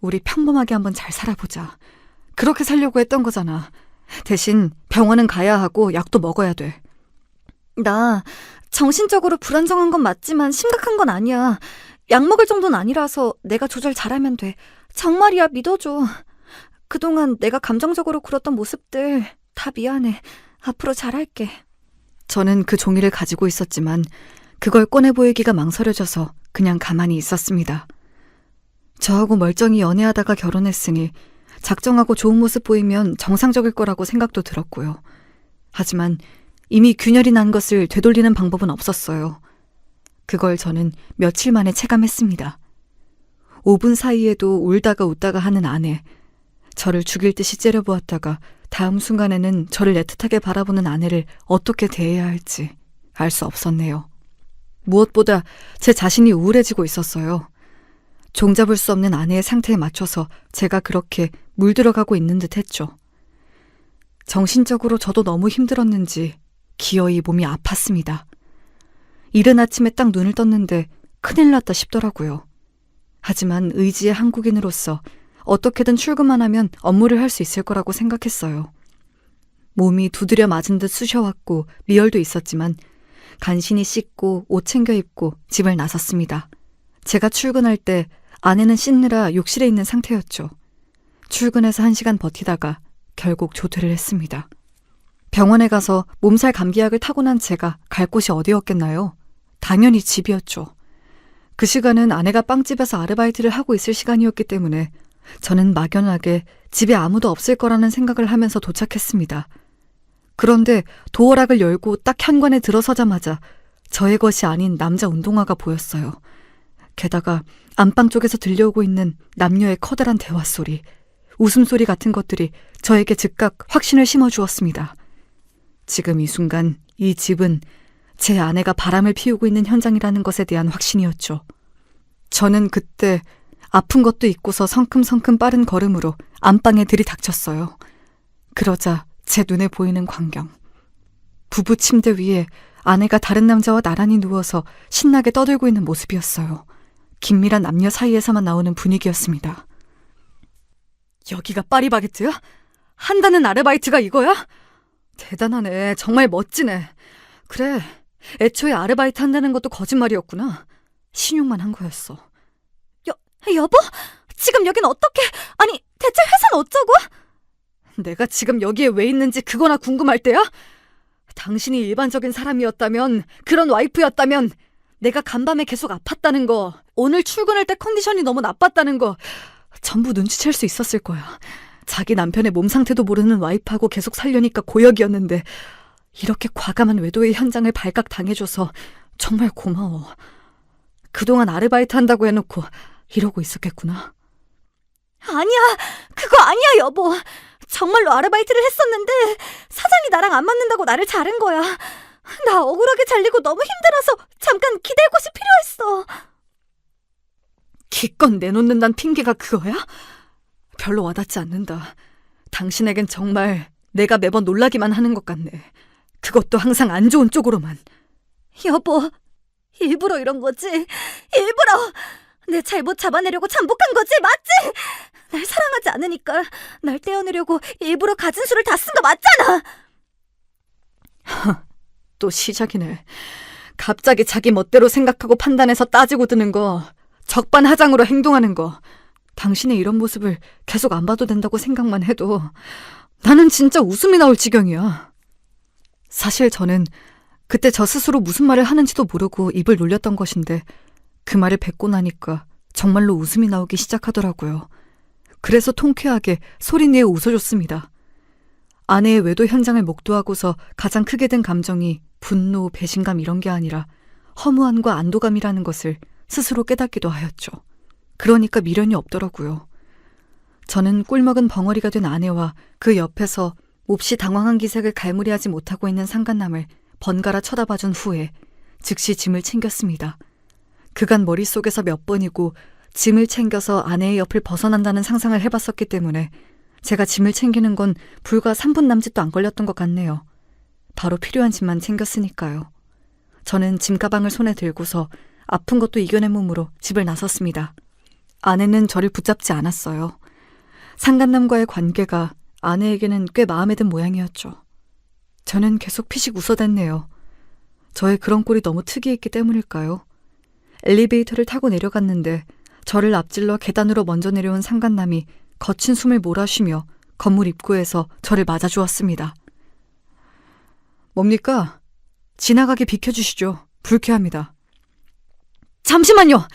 우리 평범하게 한번 잘 살아보자. 그렇게 살려고 했던 거잖아. 대신 병원은 가야 하고 약도 먹어야 돼. 나 정신적으로 불안정한 건 맞지만 심각한 건 아니야. 약 먹을 정도는 아니라서 내가 조절 잘하면 돼. 정말이야, 믿어줘. 그동안 내가 감정적으로 굴었던 모습들 다 미안해. 앞으로 잘할게. 저는 그 종이를 가지고 있었지만 그걸 꺼내 보이기가 망설여져서 그냥 가만히 있었습니다. 저하고 멀쩡히 연애하다가 결혼했으니 작정하고 좋은 모습 보이면 정상적일 거라고 생각도 들었고요. 하지만 이미 균열이 난 것을 되돌리는 방법은 없었어요. 그걸 저는 며칠 만에 체감했습니다. 5분 사이에도 울다가 웃다가 하는 아내, 저를 죽일 듯이 째려보았다가 다음 순간에는 저를 애틋하게 바라보는 아내를 어떻게 대해야 할지 알 수 없었네요. 무엇보다 제 자신이 우울해지고 있었어요. 종잡을 수 없는 아내의 상태에 맞춰서 제가 그렇게 물들어가고 있는 듯 했죠. 정신적으로 저도 너무 힘들었는지 기어이 몸이 아팠습니다. 이른 아침에 딱 눈을 떴는데 큰일 났다 싶더라고요. 하지만 의지의 한국인으로서 어떻게든 출근만 하면 업무를 할 수 있을 거라고 생각했어요. 몸이 두드려 맞은 듯 쑤셔왔고 미열도 있었지만 간신히 씻고 옷 챙겨 입고 집을 나섰습니다. 제가 출근할 때 아내는 씻느라 욕실에 있는 상태였죠. 출근해서 1시간 버티다가 결국 조퇴를 했습니다. 병원에 가서 몸살 감기약을 타고 난 제가 갈 곳이 어디였겠나요? 당연히 집이었죠. 그 시간은 아내가 빵집에서 아르바이트를 하고 있을 시간이었기 때문에 저는 막연하게 집에 아무도 없을 거라는 생각을 하면서 도착했습니다. 그런데 도어락을 열고 딱 현관에 들어서자마자 저의 것이 아닌 남자 운동화가 보였어요. 게다가 안방 쪽에서 들려오고 있는 남녀의 커다란 대화 소리, 웃음소리 같은 것들이 저에게 즉각 확신을 심어주었습니다. 지금 이 순간 이 집은 제 아내가 바람을 피우고 있는 현장이라는 것에 대한 확신이었죠. 저는 그때 아픈 것도 잊고서 성큼성큼 빠른 걸음으로 안방에 들이닥쳤어요. 그러자 제 눈에 보이는 광경. 부부 침대 위에 아내가 다른 남자와 나란히 누워서 신나게 떠들고 있는 모습이었어요. 긴밀한 남녀 사이에서만 나오는 분위기였습니다. 여기가 파리바게뜨야? 한다는 아르바이트가 이거야? 대단하네. 정말 멋지네. 그래, 애초에 아르바이트 한다는 것도 거짓말이었구나. 신용만 한 거였어. 여보? 지금 여긴 어떻게? 아니, 대체 회사는 어쩌고? 내가 지금 여기에 왜 있는지 그거나 궁금할 때야? 당신이 일반적인 사람이었다면, 그런 와이프였다면 내가 간밤에 계속 아팠다는 거, 오늘 출근할 때 컨디션이 너무 나빴다는 거 전부 눈치챌 수 있었을 거야. 자기 남편의 몸 상태도 모르는 와이프하고 계속 살려니까 고역이었는데 이렇게 과감한 외도의 현장을 발각 당해줘서 정말 고마워. 그동안 아르바이트 한다고 해놓고 이러고 있었겠구나. 아니야, 그거 아니야, 여보. 정말로 아르바이트를 했었는데 사장이 나랑 안 맞는다고 나를 자른 거야. 나 억울하게 잘리고 너무 힘들어서 잠깐 기댈 곳이 필요했어. 기껏 내놓는다는 핑계가 그거야? 별로 와닿지 않는다. 당신에겐 정말 내가 매번 놀라기만 하는 것 같네. 그것도 항상 안 좋은 쪽으로만. 여보, 일부러 이런 거지? 일부러! 내 잘못 잡아내려고 잠복한 거지? 맞지? 날 사랑하지 않으니까 날 떼어내려고 일부러 가진 수를 다 쓴 거 맞잖아! 또 시작이네. 갑자기 자기 멋대로 생각하고 판단해서 따지고 드는 거, 적반하장으로 행동하는 거. 당신의 이런 모습을 계속 안 봐도 된다고 생각만 해도 나는 진짜 웃음이 나올 지경이야. 사실 저는 그때 저 스스로 무슨 말을 하는지도 모르고 입을 놀렸던 것인데 그 말을 뱉고 나니까 정말로 웃음이 나오기 시작하더라고요. 그래서 통쾌하게 소리내어 웃어줬습니다. 아내의 외도 현장을 목도하고서 가장 크게 든 감정이 분노, 배신감 이런 게 아니라 허무함과 안도감이라는 것을 스스로 깨닫기도 하였죠. 그러니까 미련이 없더라고요. 저는 꿀먹은 벙어리가 된 아내와 그 옆에서 몹시 당황한 기색을 갈무리하지 못하고 있는 상간남을 번갈아 쳐다봐준 후에 즉시 짐을 챙겼습니다. 그간 머릿속에서 몇 번이고 짐을 챙겨서 아내의 옆을 벗어난다는 상상을 해봤었기 때문에 제가 짐을 챙기는 건 불과 3분 남짓도 안 걸렸던 것 같네요. 바로 필요한 짐만 챙겼으니까요. 저는 짐가방을 손에 들고서 아픈 것도 이겨낸 몸으로 집을 나섰습니다. 아내는 저를 붙잡지 않았어요. 상간남과의 관계가 아내에게는 꽤 마음에 든 모양이었죠. 저는 계속 피식 웃어댔네요. 저의 그런 꼴이 너무 특이했기 때문일까요? 엘리베이터를 타고 내려갔는데 저를 앞질러 계단으로 먼저 내려온 상간남이 거친 숨을 몰아쉬며 건물 입구에서 저를 맞아주었습니다. 뭡니까? 지나가게 비켜주시죠. 불쾌합니다. 잠시만요.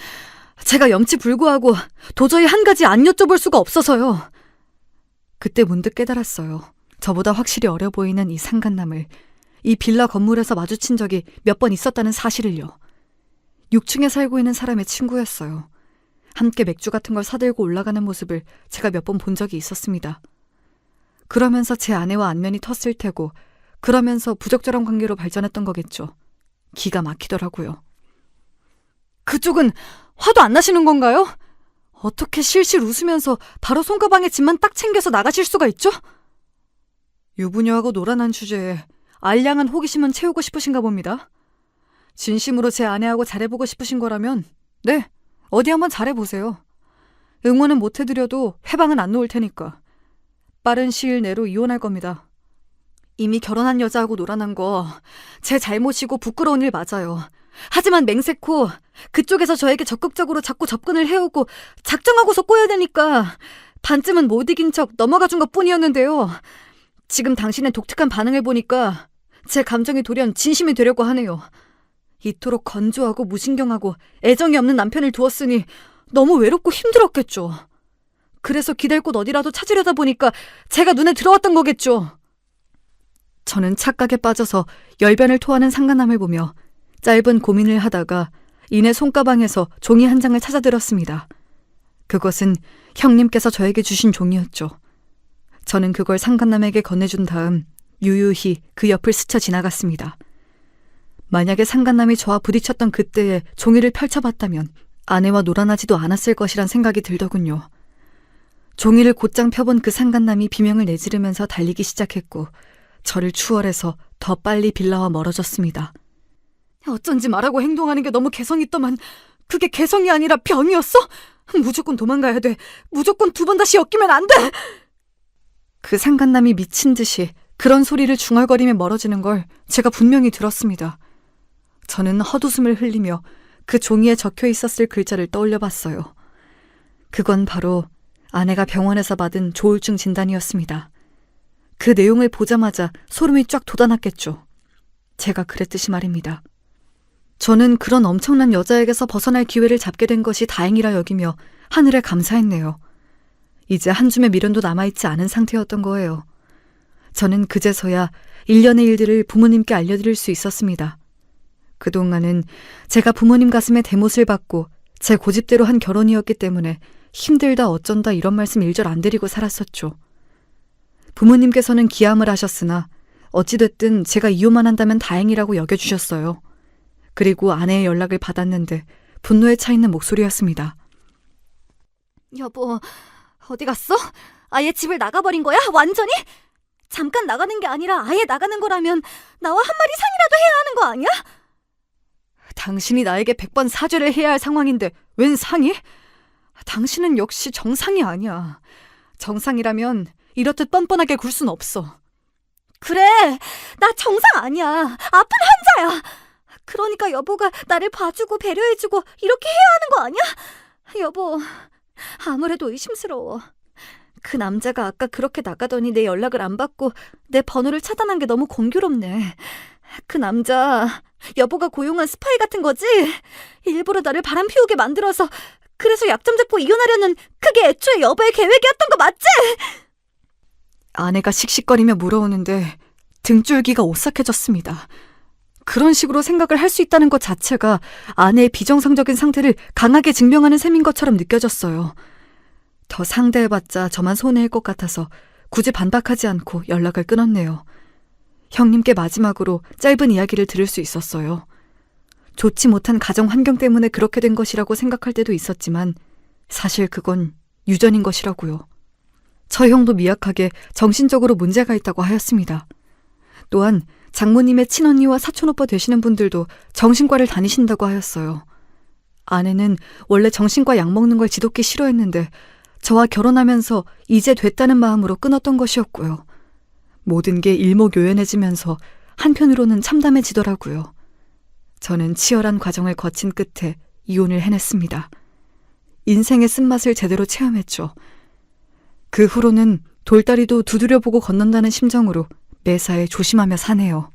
제가 염치불구하고 도저히 한 가지 안 여쭤볼 수가 없어서요. 그때 문득 깨달았어요. 저보다 확실히 어려 보이는 이 상간남을 이 빌라 건물에서 마주친 적이 몇 번 있었다는 사실을요. 6층에 살고 있는 사람의 친구였어요. 함께 맥주 같은 걸 사들고 올라가는 모습을 제가 몇 번 본 적이 있었습니다. 그러면서 제 아내와 안면이 텄을 테고 그러면서 부적절한 관계로 발전했던 거겠죠. 기가 막히더라고요. 그쪽은 화도 안 나시는 건가요? 어떻게 실실 웃으면서 바로 손가방에 짐만 딱 챙겨서 나가실 수가 있죠? 유부녀하고 노란한 주제에 알량한 호기심은 채우고 싶으신가 봅니다. 진심으로 제 아내하고 잘해보고 싶으신 거라면 네, 어디 한번 잘해보세요. 응원은 못 해드려도 회방은 안 놓을 테니까. 빠른 시일 내로 이혼할 겁니다. 이미 결혼한 여자하고 노란한 거 제 잘못이고 부끄러운 일 맞아요. 하지만 맹세코 그쪽에서 저에게 적극적으로 자꾸 접근을 해오고 작정하고서 꼬여야 되니까 반쯤은 못 이긴 척 넘어가 준 것뿐이었는데요. 지금 당신의 독특한 반응을 보니까 제 감정이 돌연 진심이 되려고 하네요. 이토록 건조하고 무신경하고 애정이 없는 남편을 두었으니 너무 외롭고 힘들었겠죠. 그래서 기댈 곳 어디라도 찾으려다 보니까 제가 눈에 들어왔던 거겠죠. 저는 착각에 빠져서 열변을 토하는 상간남을 보며 짧은 고민을 하다가 이내 손가방에서 종이 한 장을 찾아들었습니다. 그것은 형님께서 저에게 주신 종이었죠. 저는 그걸 상간남에게 건네준 다음 유유히 그 옆을 스쳐 지나갔습니다. 만약에 상간남이 저와 부딪혔던 그때에 종이를 펼쳐봤다면 아내와 놀아나지도 않았을 것이란 생각이 들더군요. 종이를 곧장 펴본 그 상간남이 비명을 내지르면서 달리기 시작했고 저를 추월해서 더 빨리 빌라와 멀어졌습니다. 어쩐지 말하고 행동하는 게 너무 개성있더만 그게 개성이 아니라 병이었어? 무조건 도망가야 돼. 무조건 두 번 다시 엮이면 안 돼. 그 상간남이 미친 듯이 그런 소리를 중얼거리며 멀어지는 걸 제가 분명히 들었습니다. 저는 헛웃음을 흘리며 그 종이에 적혀 있었을 글자를 떠올려 봤어요. 그건 바로 아내가 병원에서 받은 조울증 진단이었습니다. 그 내용을 보자마자 소름이 쫙 돋아났겠죠. 제가 그랬듯이 말입니다. 저는 그런 엄청난 여자에게서 벗어날 기회를 잡게 된 것이 다행이라 여기며 하늘에 감사했네요. 이제 한 줌의 미련도 남아있지 않은 상태였던 거예요. 저는 그제서야 일련의 일들을 부모님께 알려드릴 수 있었습니다. 그동안은 제가 부모님 가슴에 대못을 받고 제 고집대로 한 결혼이었기 때문에 힘들다 어쩐다 이런 말씀 일절 안 드리고 살았었죠. 부모님께서는 기함을 하셨으나 어찌됐든 제가 이혼만 한다면 다행이라고 여겨주셨어요. 그리고 아내의 연락을 받았는데 분노에 차 있는 목소리였습니다. 여보, 어디 갔어? 아예 집을 나가버린 거야? 완전히? 잠깐 나가는 게 아니라 아예 나가는 거라면 나와 한마디 상의라도 해야 하는 거 아니야? 당신이 나에게 100번 사죄를 해야 할 상황인데 웬 상의? 당신은 역시 정상이 아니야. 정상이라면 이렇듯 뻔뻔하게 굴 순 없어. 그래, 나 정상 아니야. 아픈 환자야. 그러니까 여보가 나를 봐주고 배려해주고 이렇게 해야 하는 거 아니야? 여보, 아무래도 의심스러워. 그 남자가 아까 그렇게 나가더니 내 연락을 안 받고 내 번호를 차단한 게 너무 공교롭네. 그 남자, 여보가 고용한 스파이 같은 거지? 일부러 나를 바람 피우게 만들어서, 그래서 약점 잡고 이혼하려는, 그게 애초에 여보의 계획이었던 거 맞지? 아내가 씩씩거리며 물어오는데 등줄기가 오싹해졌습니다. 그런 식으로 생각을 할 수 있다는 것 자체가 아내의 비정상적인 상태를 강하게 증명하는 셈인 것처럼 느껴졌어요. 더 상대해봤자 저만 손해일 것 같아서 굳이 반박하지 않고 연락을 끊었네요. 형님께 마지막으로 짧은 이야기를 들을 수 있었어요. 좋지 못한 가정 환경 때문에 그렇게 된 것이라고 생각할 때도 있었지만 사실 그건 유전인 것이라고요. 저 형도 미약하게 정신적으로 문제가 있다고 하였습니다. 또한 장모님의 친언니와 사촌오빠 되시는 분들도 정신과를 다니신다고 하였어요. 아내는 원래 정신과 약 먹는 걸 지독히 싫어했는데 저와 결혼하면서 이제 됐다는 마음으로 끊었던 것이었고요. 모든 게 일목요연해지면서 한편으로는 참담해지더라고요. 저는 치열한 과정을 거친 끝에 이혼을 해냈습니다. 인생의 쓴맛을 제대로 체험했죠. 그 후로는 돌다리도 두드려보고 건넌다는 심정으로 매사에 조심하며 사네요.